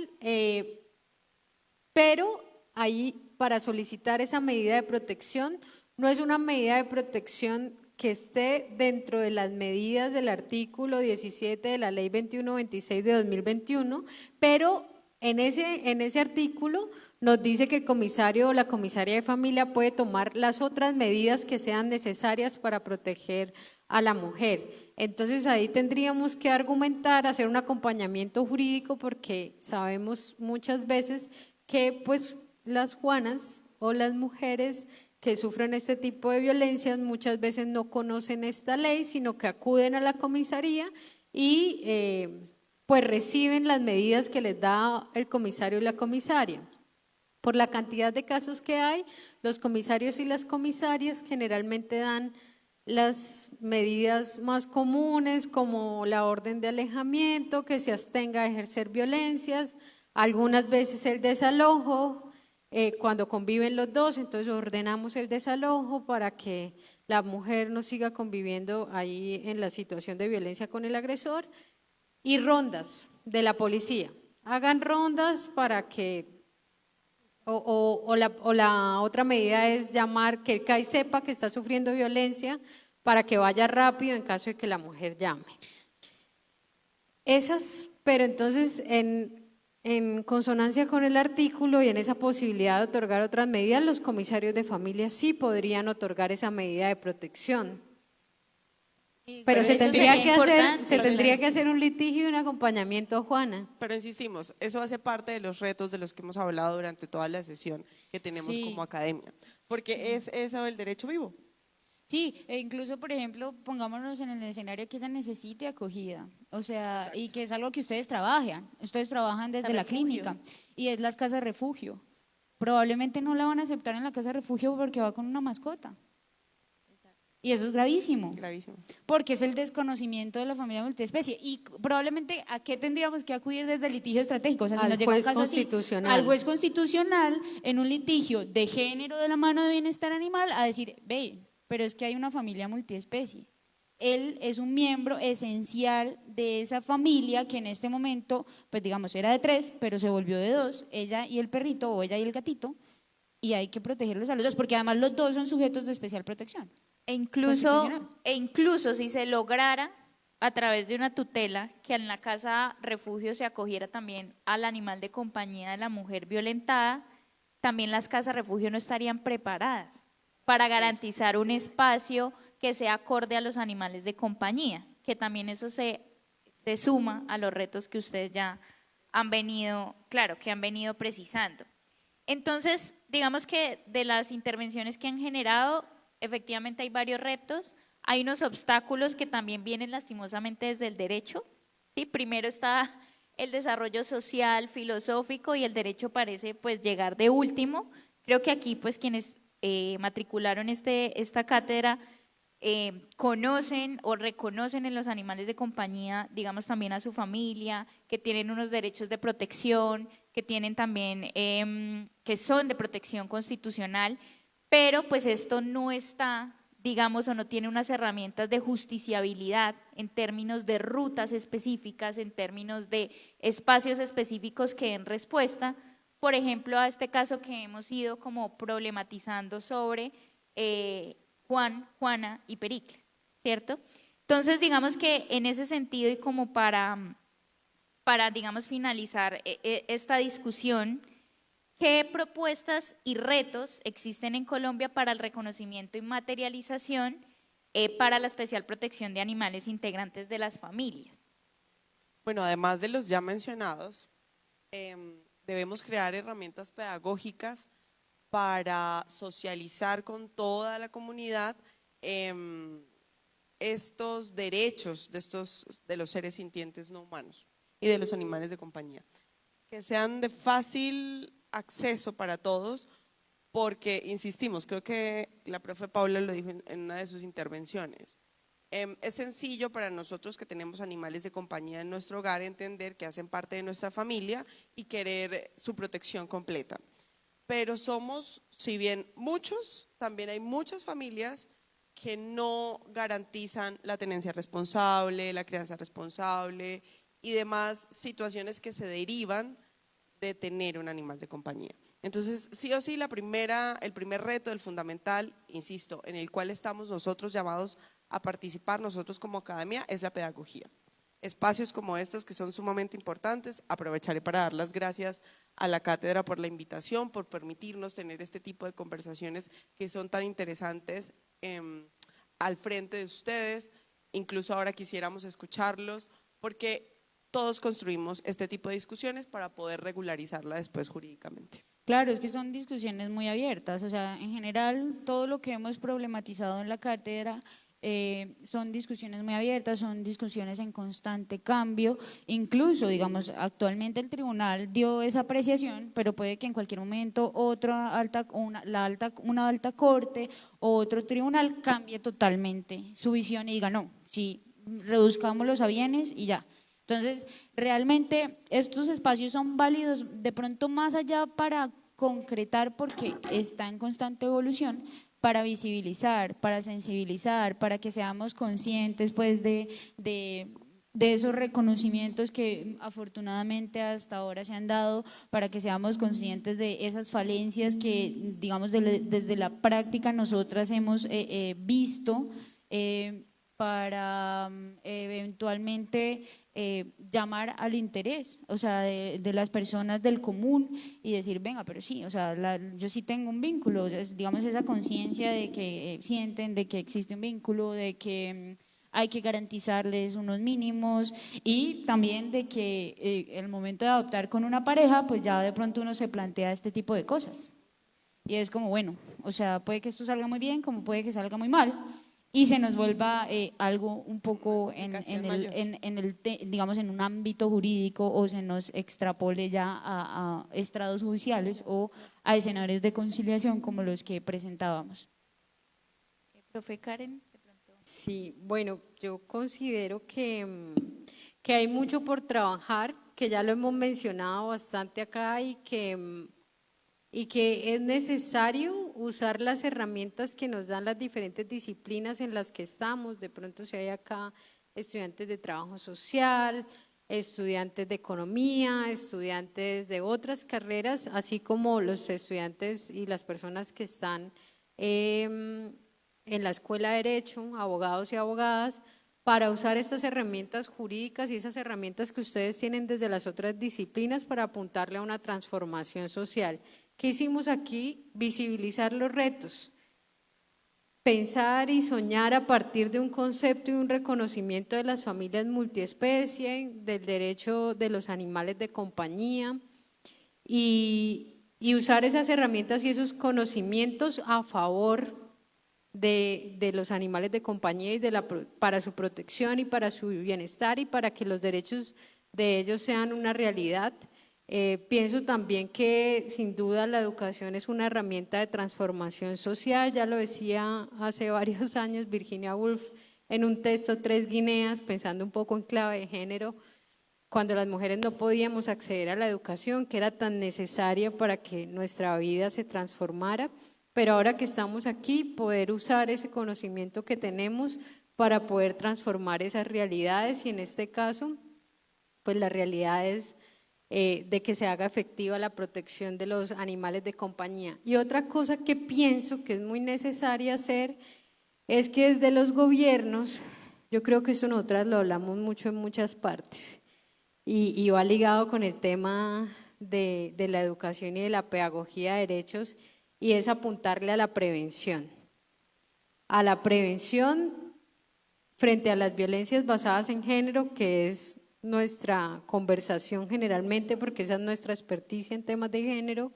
pero ahí para solicitar esa medida de protección, no es una medida de protección que esté dentro de las medidas del artículo 17 de la ley 2126 de 2021, pero en ese artículo nos dice que el comisario o la comisaria de familia puede tomar las otras medidas que sean necesarias para proteger a la mujer. Entonces ahí tendríamos que argumentar, hacer un acompañamiento jurídico, porque sabemos muchas veces que pues las Juanas o las mujeres que sufren este tipo de violencias muchas veces no conocen esta ley, sino que acuden a la comisaría y pues reciben las medidas que les da el comisario y la comisaria. Por la cantidad de casos que hay, los comisarios y las comisarias generalmente dan las medidas más comunes, como la orden de alejamiento, que se abstenga de ejercer violencias, algunas veces el desalojo, cuando conviven los dos, entonces ordenamos el desalojo para que la mujer no siga conviviendo ahí en la situación de violencia con el agresor, y rondas de la policía. Hagan rondas para que o la otra medida es llamar, que el CAI sepa que está sufriendo violencia para que vaya rápido en caso de que la mujer llame. Pero entonces en consonancia con el artículo y en esa posibilidad de otorgar otras medidas, los comisarios de familia sí podrían otorgar esa medida de protección. Pero se eso tendría sería que hacer, importante. se tendría que hacer un litigio y un acompañamiento, Juana. Pero insistimos, eso hace parte de los retos de los que hemos hablado durante toda la sesión que tenemos Sí. como academia, porque es eso el derecho vivo. Sí, e incluso, por ejemplo, pongámonos en el escenario que ella necesite acogida, o sea, y que es algo que ustedes trabajan desde la refugio. clínica, y es las casas refugio. Probablemente no la van a aceptar en la casa refugio porque va con una mascota. Y eso es gravísimo, Gravísimo. porque es el desconocimiento de la familia multiespecie. Y probablemente, ¿a qué tendríamos que acudir desde el litigio estratégico? O sea, si Al nos llega un juez caso así, constitucional. al juez constitucional, en un litigio de género de la mano de bienestar animal, a decir, ve, pero es que hay una familia multiespecie. Él es un miembro esencial de esa familia que en este momento, pues digamos, era de 3, pero se volvió de 2, ella y el perrito o ella y el gatito, y hay que protegerlos a los dos, porque además los dos son sujetos de especial protección. Constitucional. E incluso si se lograra a través de una tutela que en la casa refugio se acogiera también al animal de compañía de la mujer violentada, también las casas refugio no estarían preparadas para garantizar un espacio que sea acorde a los animales de compañía, que también eso se suma a los retos que ustedes ya han venido, claro, que han venido precisando. Entonces, digamos que de las intervenciones que han generado, efectivamente hay varios retos, hay unos obstáculos que también vienen lastimosamente desde el derecho, ¿sí? Primero está el desarrollo social, filosófico, y el derecho parece pues llegar de último. Creo que aquí pues quienes matricularon esta cátedra conocen o reconocen en los animales de compañía, digamos también a su familia, que tienen unos derechos de protección, que tienen también, que son de protección constitucional, pero pues esto no está, digamos, o no tiene unas herramientas de justiciabilidad en términos de rutas específicas, en términos de espacios específicos que den respuesta, por ejemplo, a este caso que hemos ido como problematizando sobre Juan, Juana y Pericles, ¿cierto? Entonces, digamos que en ese sentido y como para digamos, finalizar esta discusión, ¿qué propuestas y retos existen en Colombia para el reconocimiento y materialización para la especial protección de animales integrantes de las familias? Bueno, además de los ya mencionados, debemos crear herramientas pedagógicas para socializar con toda la comunidad estos derechos de los seres sintientes no humanos y de los animales de compañía, que sean de fácil acceso para todos, porque, insistimos, creo que la profe Paula lo dijo en una de sus intervenciones, es sencillo para nosotros que tenemos animales de compañía en nuestro hogar entender que hacen parte de nuestra familia y querer su protección completa. Pero somos, si bien muchos, también hay muchas familias que no garantizan la tenencia responsable, la crianza responsable y demás situaciones que se derivan de tener un animal de compañía. Entonces, sí o sí, el primer reto, el fundamental, insisto, en el cual estamos nosotros llamados a participar, nosotros como academia, es la pedagogía. Espacios como estos que son sumamente importantes, aprovecharé para dar las gracias a la cátedra por la invitación, por permitirnos tener este tipo de conversaciones que son tan interesantes al frente de ustedes. Incluso ahora quisiéramos escucharlos, porque todos construimos este tipo de discusiones para poder regularizarla después jurídicamente. Claro, es que son discusiones muy abiertas, o sea, en general todo lo que hemos problematizado en la cátedra son discusiones muy abiertas, son discusiones en constante cambio, incluso, digamos, actualmente el tribunal dio esa apreciación, pero puede que en cualquier momento una alta corte o otro tribunal cambie totalmente su visión y diga, no, sí, reduzcámoslos a bienes y ya. Entonces, realmente estos espacios son válidos de pronto más allá para concretar, porque está en constante evolución, para visibilizar, para sensibilizar, para que seamos conscientes pues de esos reconocimientos que afortunadamente hasta ahora se han dado, para que seamos conscientes de esas falencias que, digamos, desde la práctica nosotras hemos visto, para eventualmente llamar al interés, o sea, de las personas del común y decir, venga, pero sí, o sea, yo sí tengo un vínculo, o sea, digamos, esa conciencia de que sienten, de que existe un vínculo, de que hay que garantizarles unos mínimos y también de que el momento de adoptar con una pareja, pues ya de pronto uno se plantea este tipo de cosas. Y es como, bueno, o sea, puede que esto salga muy bien, como puede que salga muy mal, y se nos vuelva algo un poco digamos, en un ámbito jurídico, o se nos extrapole ya a estrados judiciales o a escenarios de conciliación como los que presentábamos. Profe Karen, de pronto. Sí, bueno, yo considero que hay mucho por trabajar, que ya lo hemos mencionado bastante acá y que es necesario usar las herramientas que nos dan las diferentes disciplinas en las que estamos. De pronto si hay acá estudiantes de trabajo social, estudiantes de economía, estudiantes de otras carreras, así como los estudiantes y las personas que están en la escuela de Derecho, abogados y abogadas, para usar estas herramientas jurídicas y esas herramientas que ustedes tienen desde las otras disciplinas para apuntarle a una transformación social. ¿Qué hicimos aquí? Visibilizar los retos, pensar y soñar a partir de un concepto y un reconocimiento de las familias multiespecie, del derecho de los animales de compañía y usar esas herramientas y esos conocimientos a favor de los animales de compañía y para su protección y para su bienestar y para que los derechos de ellos sean una realidad. Pienso también que sin duda la educación es una herramienta de transformación social, ya lo decía hace varios años Virginia Woolf en un texto Tres Guineas, pensando un poco en clave de género, cuando las mujeres no podíamos acceder a la educación, que era tan necesaria para que nuestra vida se transformara, pero ahora que estamos aquí, poder usar ese conocimiento que tenemos para poder transformar esas realidades y en este caso, pues la realidad es de que se haga efectiva la protección de los animales de compañía. Y otra cosa que pienso que es muy necesaria hacer es que desde los gobiernos, yo creo que esto nosotras lo hablamos mucho en muchas partes, y va ligado con el tema de la educación y de la pedagogía de derechos, y es apuntarle a la prevención frente a las violencias basadas en género, que es nuestra conversación generalmente, porque esa es nuestra experticia en temas de género,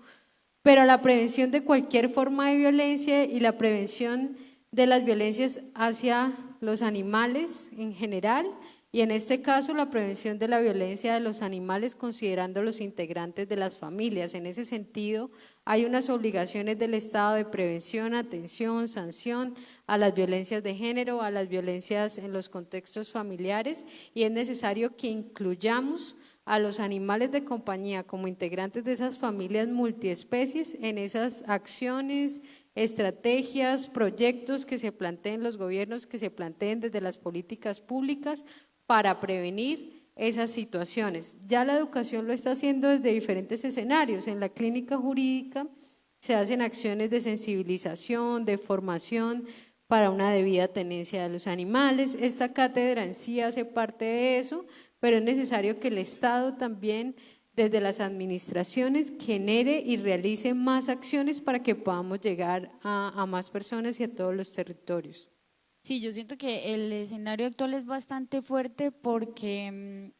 pero a la prevención de cualquier forma de violencia y la prevención de las violencias hacia los animales en general, y en este caso la prevención de la violencia de los animales considerando los integrantes de las familias. En ese sentido, hay unas obligaciones del Estado de prevención, atención, sanción a las violencias de género, a las violencias en los contextos familiares, y es necesario que incluyamos a los animales de compañía como integrantes de esas familias multiespecies en esas acciones, estrategias, proyectos que se planteen los gobiernos, que se planteen desde las políticas públicas para prevenir esas situaciones. Ya la educación lo está haciendo desde diferentes escenarios. En la clínica jurídica se hacen acciones de sensibilización, de formación para una debida tenencia de los animales. Esta cátedra en sí hace parte de eso, pero es necesario que el Estado también, desde las administraciones, genere y realice más acciones para que podamos llegar a más personas y a todos los territorios. Sí, yo siento que el escenario actual es bastante fuerte porque,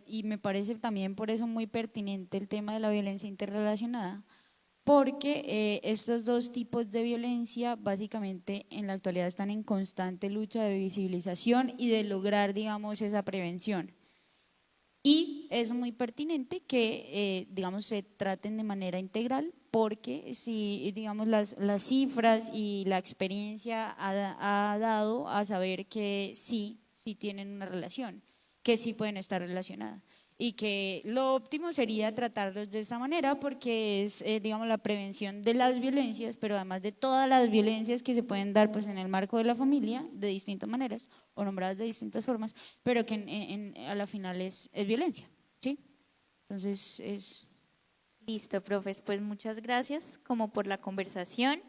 y me parece también por eso muy pertinente el tema de la violencia interrelacionada, porque estos dos tipos de violencia básicamente en la actualidad están en constante lucha de visibilización y de lograr, digamos, esa prevención. Y es muy pertinente que, digamos, se traten de manera integral, porque si, digamos, las cifras y la experiencia ha dado a saber que sí tienen una relación, que sí pueden estar relacionadas. Y que lo óptimo sería tratarlos de esta manera porque es, digamos, la prevención de las violencias, pero además de todas las violencias que se pueden dar pues en el marco de la familia de distintas maneras o nombradas de distintas formas, pero que a la final es violencia, ¿sí? Entonces es… Listo, profes, pues muchas gracias como por la conversación.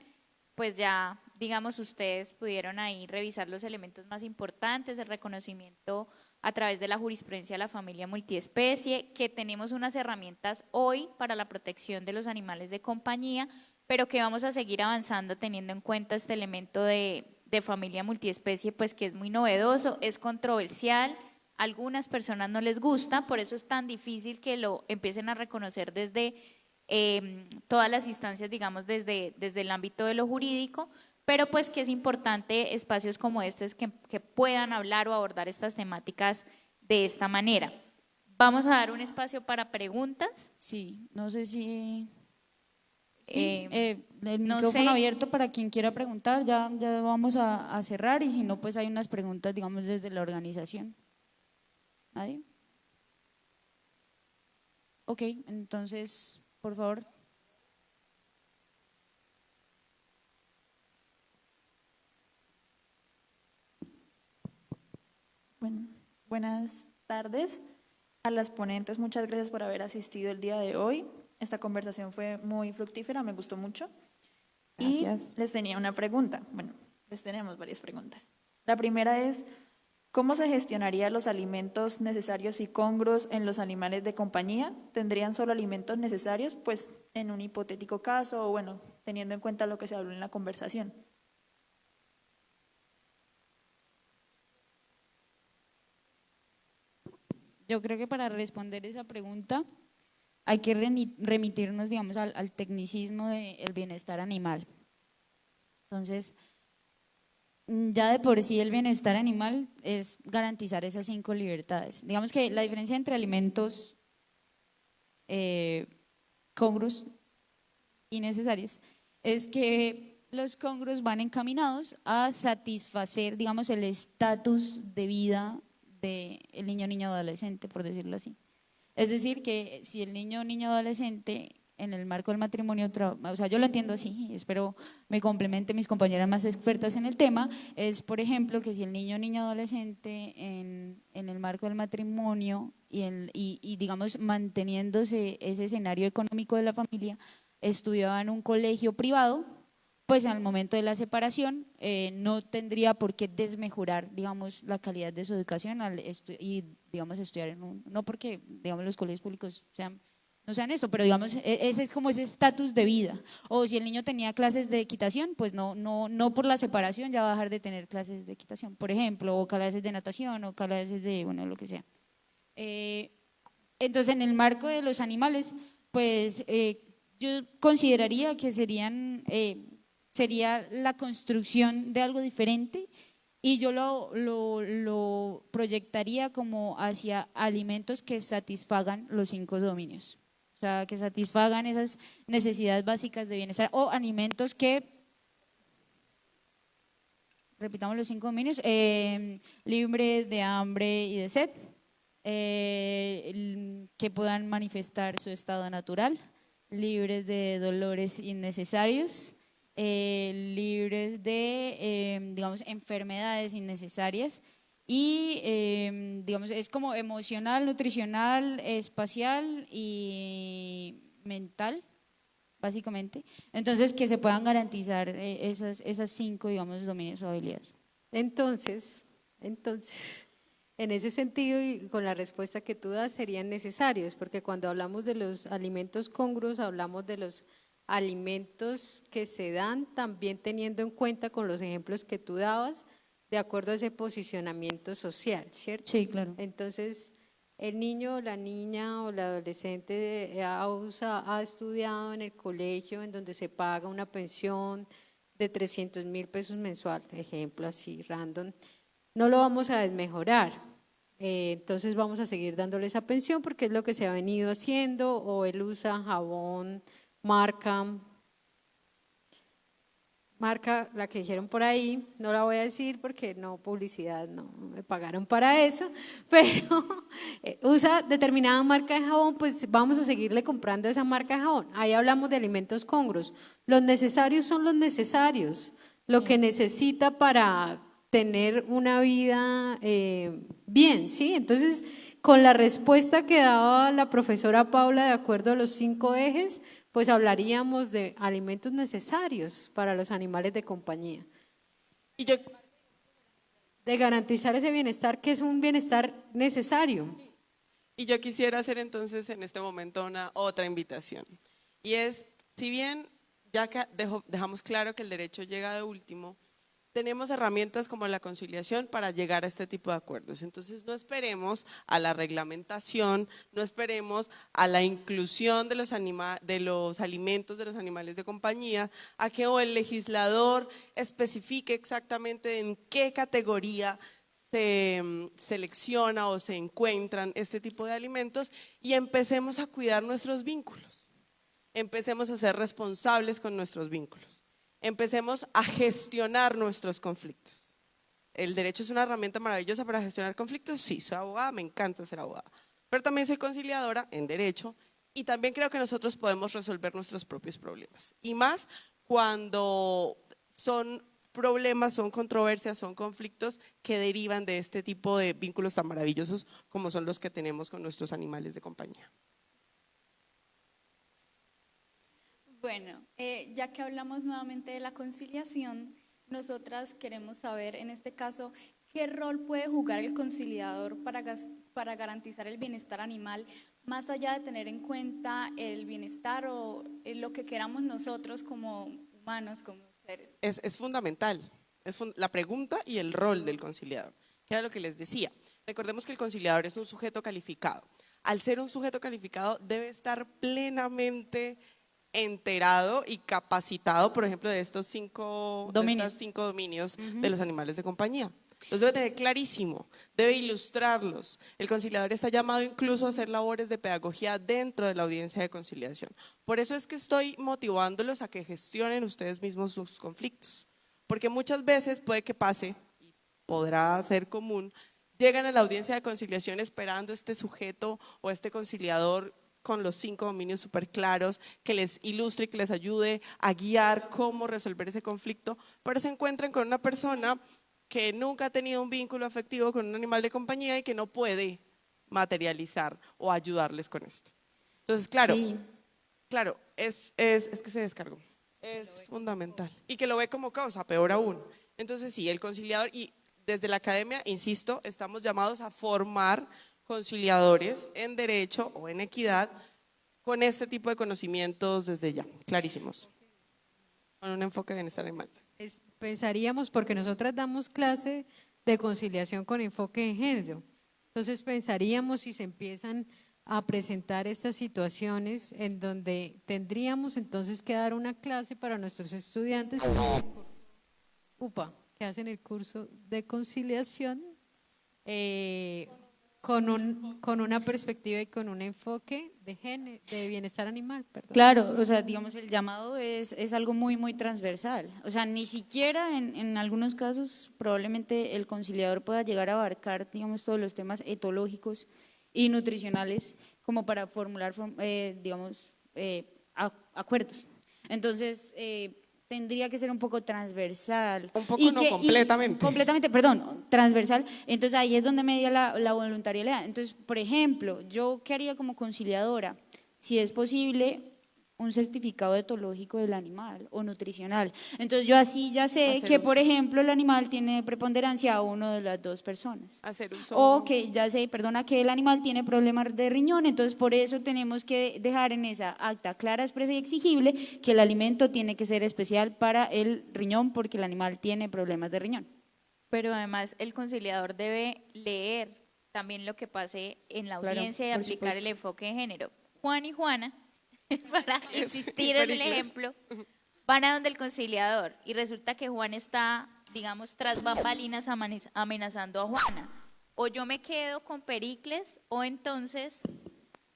Pues ya, digamos, ustedes pudieron ahí revisar los elementos más importantes, el reconocimiento a través de la jurisprudencia de la familia multiespecie, que tenemos unas herramientas hoy para la protección de los animales de compañía, pero que vamos a seguir avanzando teniendo en cuenta este elemento de familia multiespecie, pues que es muy novedoso, es controversial, a algunas personas no les gusta, por eso es tan difícil que lo empiecen a reconocer desde todas las instancias, digamos, desde el ámbito de lo jurídico, pero pues que es importante espacios como este que puedan hablar o abordar estas temáticas de esta manera. Vamos a dar un espacio para preguntas. Sí, no sé si… El micrófono abierto para quien quiera preguntar, ya vamos a cerrar y si no, pues hay unas preguntas, digamos, desde la organización. ¿Nadie? Ok, entonces, por favor. Bueno, buenas tardes a las ponentes. Muchas gracias por haber asistido el día de hoy. Esta conversación fue muy fructífera, me gustó mucho. Gracias. Y les tenía una pregunta. Bueno, les tenemos varias preguntas. La primera es, ¿cómo se gestionarían los alimentos necesarios y congruos en los animales de compañía? ¿Tendrían solo alimentos necesarios? Pues en un hipotético caso, o bueno, teniendo en cuenta lo que se habló en la conversación. Yo creo que para responder esa pregunta hay que remitirnos, digamos, al tecnicismo del bienestar animal. Entonces, ya de por sí el bienestar animal es garantizar esas 5 libertades. Digamos que la diferencia entre alimentos congruos y necesarios es que los congruos van encaminados a satisfacer, digamos, el estatus de vida del niño, niña o adolescente, por decirlo así. Es decir, que si el niño, niña o adolescente en el marco del matrimonio, o sea, yo lo entiendo así, espero me complemente mis compañeras más expertas en el tema, es por ejemplo que si el niño, niña o adolescente en el marco del matrimonio y digamos manteniéndose ese escenario económico de la familia, estudiaba en un colegio privado, pues al momento de la separación no tendría por qué desmejorar, digamos, la calidad de su educación y, digamos, estudiar no porque, digamos, los colegios públicos no sean esto, pero digamos, ese es como ese estatus de vida. O si el niño tenía clases de equitación, pues no por la separación ya va a dejar de tener clases de equitación, por ejemplo, o clases de natación, o clases de, bueno, lo que sea. Entonces, en el marco de los animales, pues yo consideraría que sería la construcción de algo diferente y yo lo proyectaría como hacia alimentos que satisfagan los 5 dominios, o sea, que satisfagan esas necesidades básicas de bienestar o alimentos que, repitamos los 5 dominios, libre de hambre y de sed, que puedan manifestar su estado natural, libres de dolores innecesarios, libres de, digamos, enfermedades innecesarias y, digamos, es como emocional, nutricional, espacial y mental, básicamente. Entonces, que se puedan garantizar esas 5, digamos, dominios o habilidades. Entonces, en ese sentido y con la respuesta que tú das serían necesarios, porque cuando hablamos de los alimentos congruos, hablamos de los alimentos que se dan también teniendo en cuenta con los ejemplos que tú dabas, de acuerdo a ese posicionamiento social, ¿cierto? Sí, claro. Entonces, el niño o la niña o la adolescente ha estudiado en el colegio en donde se paga una pensión de 300.000 pesos mensual, ejemplo así, random, no lo vamos a desmejorar. Entonces vamos a seguir dándole esa pensión porque es lo que se ha venido haciendo, o él usa jabón, marca, la que dijeron por ahí, no la voy a decir porque no, publicidad, no me pagaron para eso, pero usa determinada marca de jabón, pues vamos a seguirle comprando esa marca de jabón. Ahí hablamos de alimentos congruos. Los necesarios son los necesarios, lo que necesita para tener una vida bien, ¿sí? Entonces, con la respuesta que daba la profesora Paula de acuerdo a los 5 ejes, pues hablaríamos de alimentos necesarios para los animales de compañía. Y yo, de garantizar ese bienestar, que es un bienestar necesario. y yo quisiera hacer entonces en este momento una otra invitación. Y es, si bien ya que dejamos claro que el derecho llega de último, tenemos herramientas como la conciliación para llegar a este tipo de acuerdos. Entonces no esperemos a la reglamentación, no esperemos a la inclusión de los alimentos de los animales de compañía, a que el legislador especifique exactamente en qué categoría se selecciona o se encuentran este tipo de alimentos y empecemos a cuidar nuestros vínculos, empecemos a ser responsables con nuestros vínculos. Empecemos a gestionar nuestros conflictos. ¿El derecho es una herramienta maravillosa para gestionar conflictos? Sí, soy abogada, me encanta ser abogada, pero también soy conciliadora en derecho y también creo que nosotros podemos resolver nuestros propios problemas. Y más cuando son problemas, son controversias, son conflictos que derivan de este tipo de vínculos tan maravillosos como son los que tenemos con nuestros animales de compañía. Bueno, ya que hablamos nuevamente de la conciliación, nosotras queremos saber en este caso qué rol puede jugar el conciliador para garantizar el bienestar animal, más allá de tener en cuenta el bienestar o lo que queramos nosotros como humanos, como seres. Es fundamental, la pregunta y el rol del conciliador, que era lo que les decía. Recordemos que el conciliador es un sujeto calificado. Al ser un sujeto calificado debe estar plenamente enterado y capacitado, por ejemplo, de estos 5 dominios de los animales de compañía. Los debe tener clarísimo, debe ilustrarlos. El conciliador está llamado incluso a hacer labores de pedagogía dentro de la audiencia de conciliación. Por eso es que estoy motivándolos a que gestionen ustedes mismos sus conflictos, porque muchas veces puede que pase, y podrá ser común, llegan a la audiencia de conciliación esperando este sujeto o este conciliador con los 5 dominios súper claros, que les ilustre y que les ayude a guiar cómo resolver ese conflicto, pero se encuentran con una persona que nunca ha tenido un vínculo afectivo con un animal de compañía y que no puede materializar o ayudarles con esto. Entonces, claro, Sí. claro, es que se descargó. Es fundamental. Y que lo ve como causa, peor aún. Entonces, sí, el conciliador, y desde la academia, insisto, estamos llamados a formar conciliadores en derecho o en equidad con este tipo de conocimientos desde ya, clarísimos. Con un enfoque de bienestar animal. Pensaríamos, porque nosotras damos clase de conciliación con enfoque de género, entonces pensaríamos si se empiezan a presentar estas situaciones en donde tendríamos entonces que dar una clase para nuestros estudiantes que hacen el curso de conciliación con una perspectiva y con un enfoque de género, de bienestar animal, perdón. Claro, o sea, digamos, el llamado es algo muy, muy transversal. O sea, ni siquiera en algunos casos probablemente el conciliador pueda llegar a abarcar, digamos, todos los temas etológicos y nutricionales como para formular, digamos, acuerdos. Entonces, tendría que ser un poco transversal. Un poco no, completamente. Completamente, perdón, transversal. Entonces ahí es donde media la voluntariedad. Entonces, por ejemplo, ¿yo qué haría como conciliadora? Si es posible, un certificado etológico del animal o nutricional. Entonces yo así ya sé Hacer que, uso. por ejemplo, el animal tiene preponderancia a uno de las dos personas. Hacer uso. O que ya sé, perdona, que el animal tiene problemas de riñón, entonces por eso tenemos que dejar en esa acta clara, expresa y exigible que el alimento tiene que ser especial para el riñón porque el animal tiene problemas de riñón. Pero además el conciliador debe leer también lo que pase en la Claro, audiencia y por aplicar supuesto. el enfoque de género. Juan y Juana, para insistir en el Pericles. ejemplo, van a donde el conciliador y resulta que Juan está, digamos, tras bambalinas amenazando a Juana. O yo me quedo con Pericles o entonces,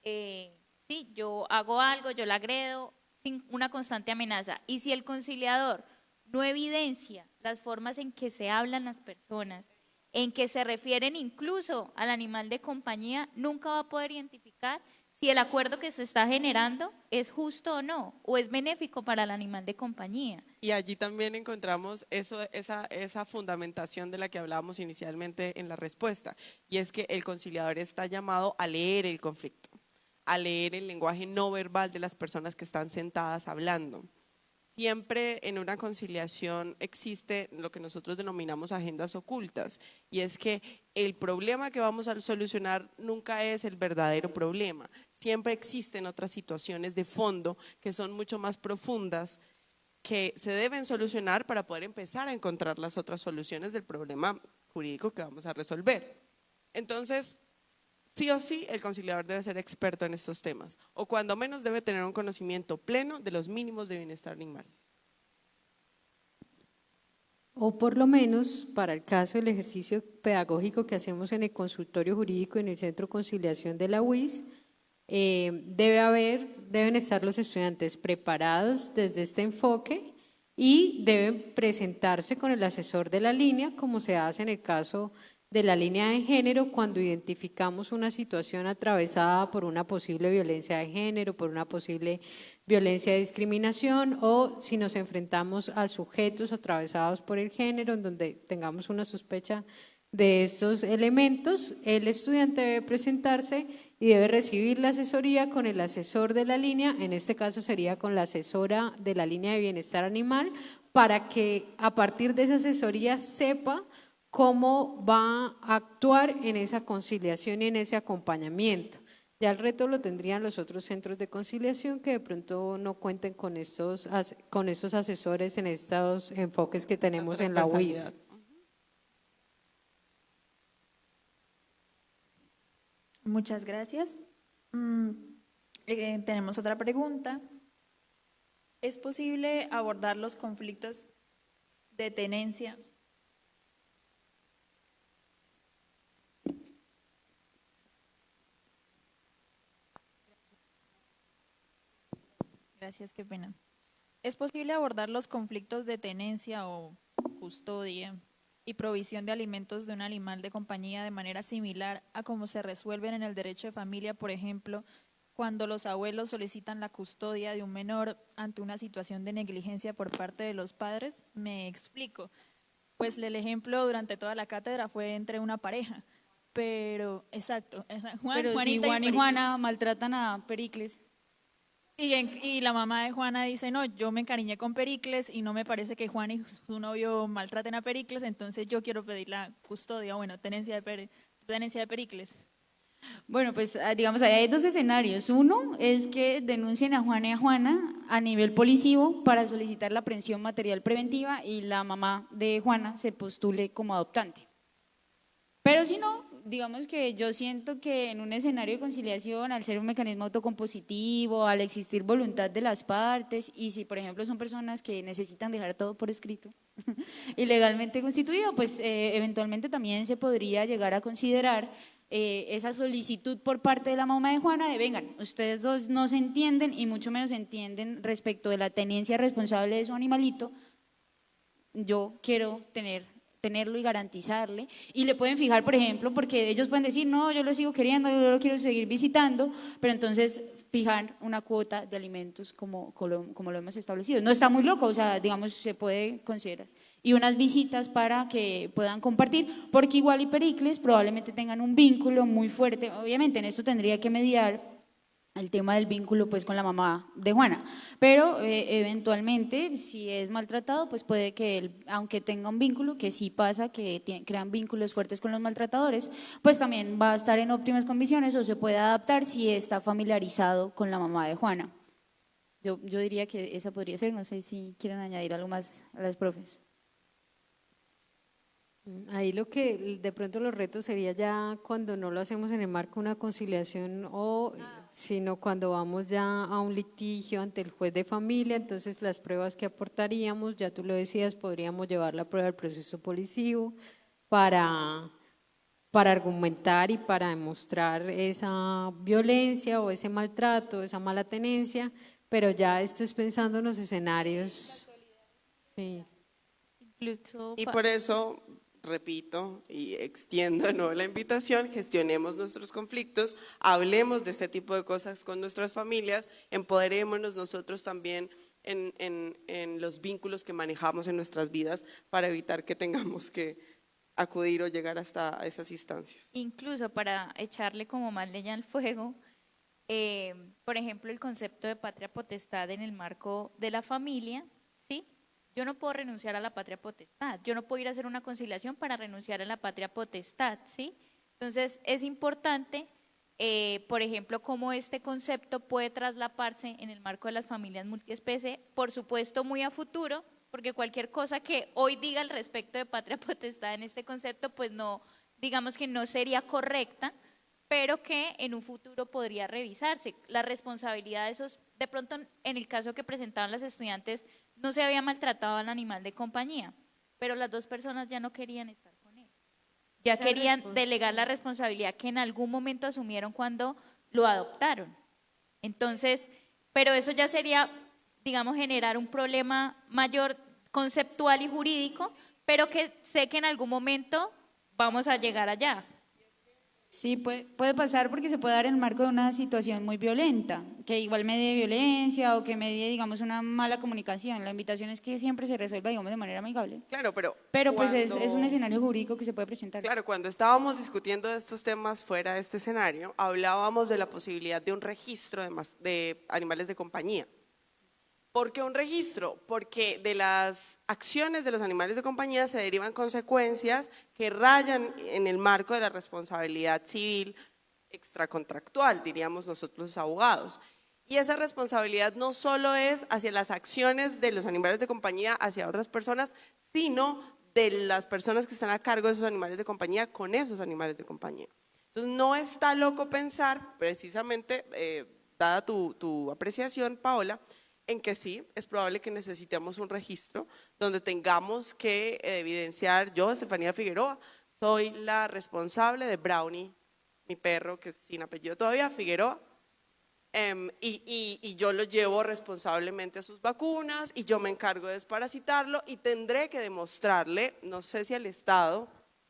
sí, yo hago algo, yo la agredo sin una constante amenaza. Y si el conciliador no evidencia las formas en que se hablan las personas, en que se refieren incluso al animal de compañía, nunca va a poder identificar si el acuerdo que se está generando es justo o no, o es benéfico para el animal de compañía. Y allí también encontramos esa fundamentación de la que hablábamos inicialmente en la respuesta, y es que el conciliador está llamado a leer el conflicto, a leer el lenguaje no verbal de las personas que están sentadas hablando. Siempre en una conciliación existe lo que nosotros denominamos agendas ocultas, y es que el problema que vamos a solucionar nunca es el verdadero problema. Siempre existen otras situaciones de fondo que son mucho más profundas, que se deben solucionar para poder empezar a encontrar las otras soluciones del problema jurídico que vamos a resolver. Entonces, sí o sí, el conciliador debe ser experto en estos temas, o cuando menos debe tener un conocimiento pleno de los mínimos de bienestar animal. O por lo menos, para el caso del ejercicio pedagógico que hacemos en el consultorio jurídico en el Centro de Conciliación de la UIS, deben estar los estudiantes preparados desde este enfoque y deben presentarse con el asesor de la línea, como se hace en el caso de la línea de género, cuando identificamos una situación atravesada por una posible violencia de género, por una posible violencia de discriminación, o si nos enfrentamos a sujetos atravesados por el género, en donde tengamos una sospecha de estos elementos, el estudiante debe presentarse y debe recibir la asesoría con el asesor de la línea, en este caso sería con la asesora de la línea de bienestar animal, para que a partir de esa asesoría sepa cómo va a actuar en esa conciliación y en ese acompañamiento. Ya el reto lo tendrían los otros centros de conciliación que de pronto no cuenten con estos asesores en estos enfoques que tenemos en la UIS. Muchas gracias. Tenemos otra pregunta. ¿Es posible abordar los conflictos de tenencia? Gracias, qué pena. ¿Es posible abordar los conflictos de tenencia o custodia y provisión de alimentos de un animal de compañía de manera similar a como se resuelven en el derecho de familia, por ejemplo, cuando los abuelos solicitan la custodia de un menor ante una situación de negligencia por parte de los padres? Me explico. Pues el ejemplo durante toda la cátedra fue entre una pareja, pero exacto, Pero si Juanita Juan y Pericles. Juana maltratan a Pericles, Y la mamá de Juana dice, no, yo me encariñé con Pericles y no me parece que Juan y su novio maltraten a Pericles, entonces yo quiero pedir la custodia, bueno, tenencia de Pericles. bueno, pues digamos, ahí hay dos escenarios. Uno es que denuncien a Juan y a Juana a nivel policivo para solicitar la aprehensión material preventiva y la mamá de Juana se postule como adoptante. Pero si no, digamos que yo siento que en un escenario de conciliación, al ser un mecanismo autocompositivo, al existir voluntad de las partes, y si por ejemplo son personas que necesitan dejar todo por escrito y legalmente constituido, pues eventualmente también se podría llegar a considerar esa solicitud por parte de la mamá de Juana de vengan, ustedes dos no se entienden y mucho menos se entienden respecto de la tenencia responsable de su animalito, yo quiero tenerlo y garantizarle, y le pueden fijar, por ejemplo, porque ellos pueden decir, no, yo lo sigo queriendo, yo lo quiero seguir visitando, pero entonces fijar una cuota de alimentos como lo hemos establecido. No está muy loco, o sea, digamos, se puede considerar. Y unas visitas para que puedan compartir, porque igual y Pericles probablemente tengan un vínculo muy fuerte, obviamente en esto tendría que mediar el tema del vínculo pues con la mamá de Juana, pero eventualmente si es maltratado pues puede que él, aunque tenga un vínculo, que sí pasa que crean vínculos fuertes con los maltratadores, pues también va a estar en óptimas condiciones o se puede adaptar si está familiarizado con la mamá de Juana. Yo diría que esa podría ser, no sé si quieren añadir algo más a las profes. Ahí lo que de pronto los retos sería ya cuando no lo hacemos en el marco de una conciliación o sino cuando vamos ya a un litigio ante el juez de familia, entonces las pruebas que aportaríamos, ya tú lo decías, podríamos llevar la prueba del proceso policivo para argumentar y para demostrar esa violencia o ese maltrato, esa mala tenencia, pero ya esto es pensando en los escenarios. Sí. Incluso Y por eso, repito y extiendo de nuevo la invitación, gestionemos nuestros conflictos, hablemos de este tipo de cosas con nuestras familias, empoderémonos nosotros también en los vínculos que manejamos en nuestras vidas para evitar que tengamos que acudir o llegar hasta esas instancias. incluso para echarle como más leña al fuego, por ejemplo, el concepto de patria potestad en el marco de la familia, ¿sí? Yo no puedo renunciar a la patria potestad, yo no puedo ir a hacer una conciliación para renunciar a la patria potestad, ¿sí? Entonces, es importante, por ejemplo, cómo este concepto puede traslaparse en el marco de las familias multiespecie, por supuesto, muy a futuro, porque cualquier cosa que hoy diga al respecto de patria potestad en este concepto, pues no, digamos que no sería correcta, pero que en un futuro podría revisarse. La responsabilidad de esos, de pronto en el caso que presentaban las estudiantes, no se había maltratado al animal de compañía, pero las dos personas ya no querían estar con él. Ya Esa querían delegar la responsabilidad que en algún momento asumieron cuando lo adoptaron. Entonces, pero eso ya sería, digamos, generar un problema mayor conceptual y jurídico, pero que sé que en algún momento vamos a llegar allá. Sí, puede pasar porque se puede dar en el marco de una situación muy violenta, que igual medie violencia o que medie, digamos, una mala comunicación. La invitación es que siempre se resuelva, digamos, de manera amigable. Claro, Pero pues es un escenario jurídico que se puede presentar. Claro, cuando estábamos discutiendo de estos temas fuera de este escenario, hablábamos de la posibilidad de un registro de animales de compañía. ¿Por qué un registro? Porque de las acciones de los animales de compañía se derivan consecuencias que rayan en el marco de la responsabilidad civil extracontractual, diríamos nosotros los abogados. Y esa responsabilidad no solo es hacia las acciones de los animales de compañía hacia otras personas, sino de las personas que están a cargo de esos animales de compañía con esos animales de compañía. Entonces no está loco pensar, precisamente, dada tu apreciación, Paola, en que sí, es probable que necesitemos un registro donde tengamos que evidenciar, yo, Estefanía Figueroa, soy la responsable de Brownie, mi perro, que es sin apellido todavía, Figueroa, y yo lo llevo responsablemente a sus vacunas y yo me encargo de desparasitarlo y tendré que demostrarle, no sé si al Estado,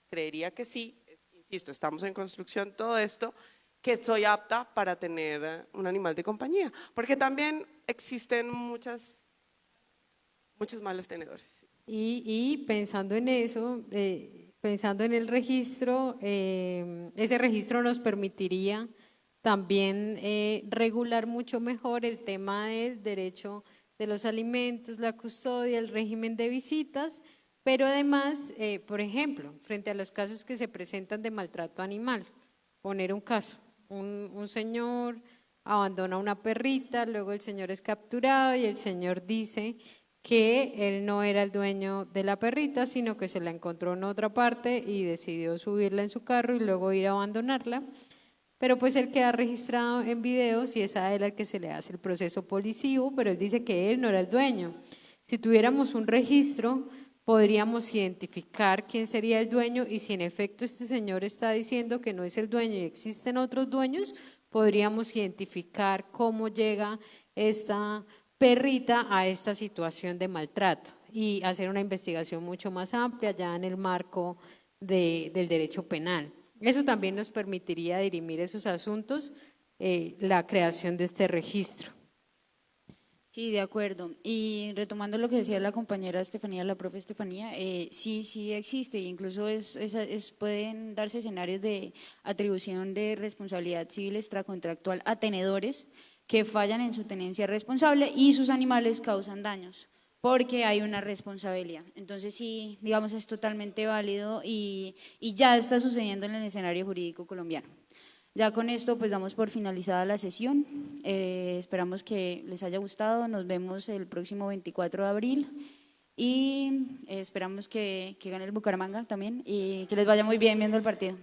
creería que sí, insisto, estamos en construcción todo esto, que soy apta para tener un animal de compañía, porque también existen muchos malos tenedores. Y pensando en eso, pensando en el registro, ese registro nos permitiría también regular mucho mejor el tema del derecho de los alimentos, la custodia, el régimen de visitas, pero además, por ejemplo, frente a los casos que se presentan de maltrato animal, poner un caso, un señor abandona una perrita, luego el señor es capturado y el señor dice que él no era el dueño de la perrita, sino que se la encontró en otra parte y decidió subirla en su carro y luego ir a abandonarla. Pero pues él queda registrado en videos y es a él al que se le hace el proceso policivo, pero él dice que él no era el dueño. Si tuviéramos un registro, podríamos identificar quién sería el dueño y si en efecto este señor está diciendo que no es el dueño y existen otros dueños, podríamos identificar cómo llega esta perrita a esta situación de maltrato y hacer una investigación mucho más amplia ya en el marco del derecho penal. Eso también nos permitiría dirimir esos asuntos, la creación de este registro. Sí, de acuerdo. Y retomando lo que decía la compañera Estefanía, la profe Estefanía, sí existe, incluso pueden darse escenarios de atribución de responsabilidad civil extracontractual a tenedores que fallan en su tenencia responsable y sus animales causan daños, porque hay una responsabilidad. Entonces sí, digamos, es totalmente válido y ya está sucediendo en el escenario jurídico colombiano. Ya con esto pues damos por finalizada la sesión, esperamos que les haya gustado, nos vemos el próximo 24 de abril y esperamos que gane el Bucaramanga también y que les vaya muy bien viendo el partido.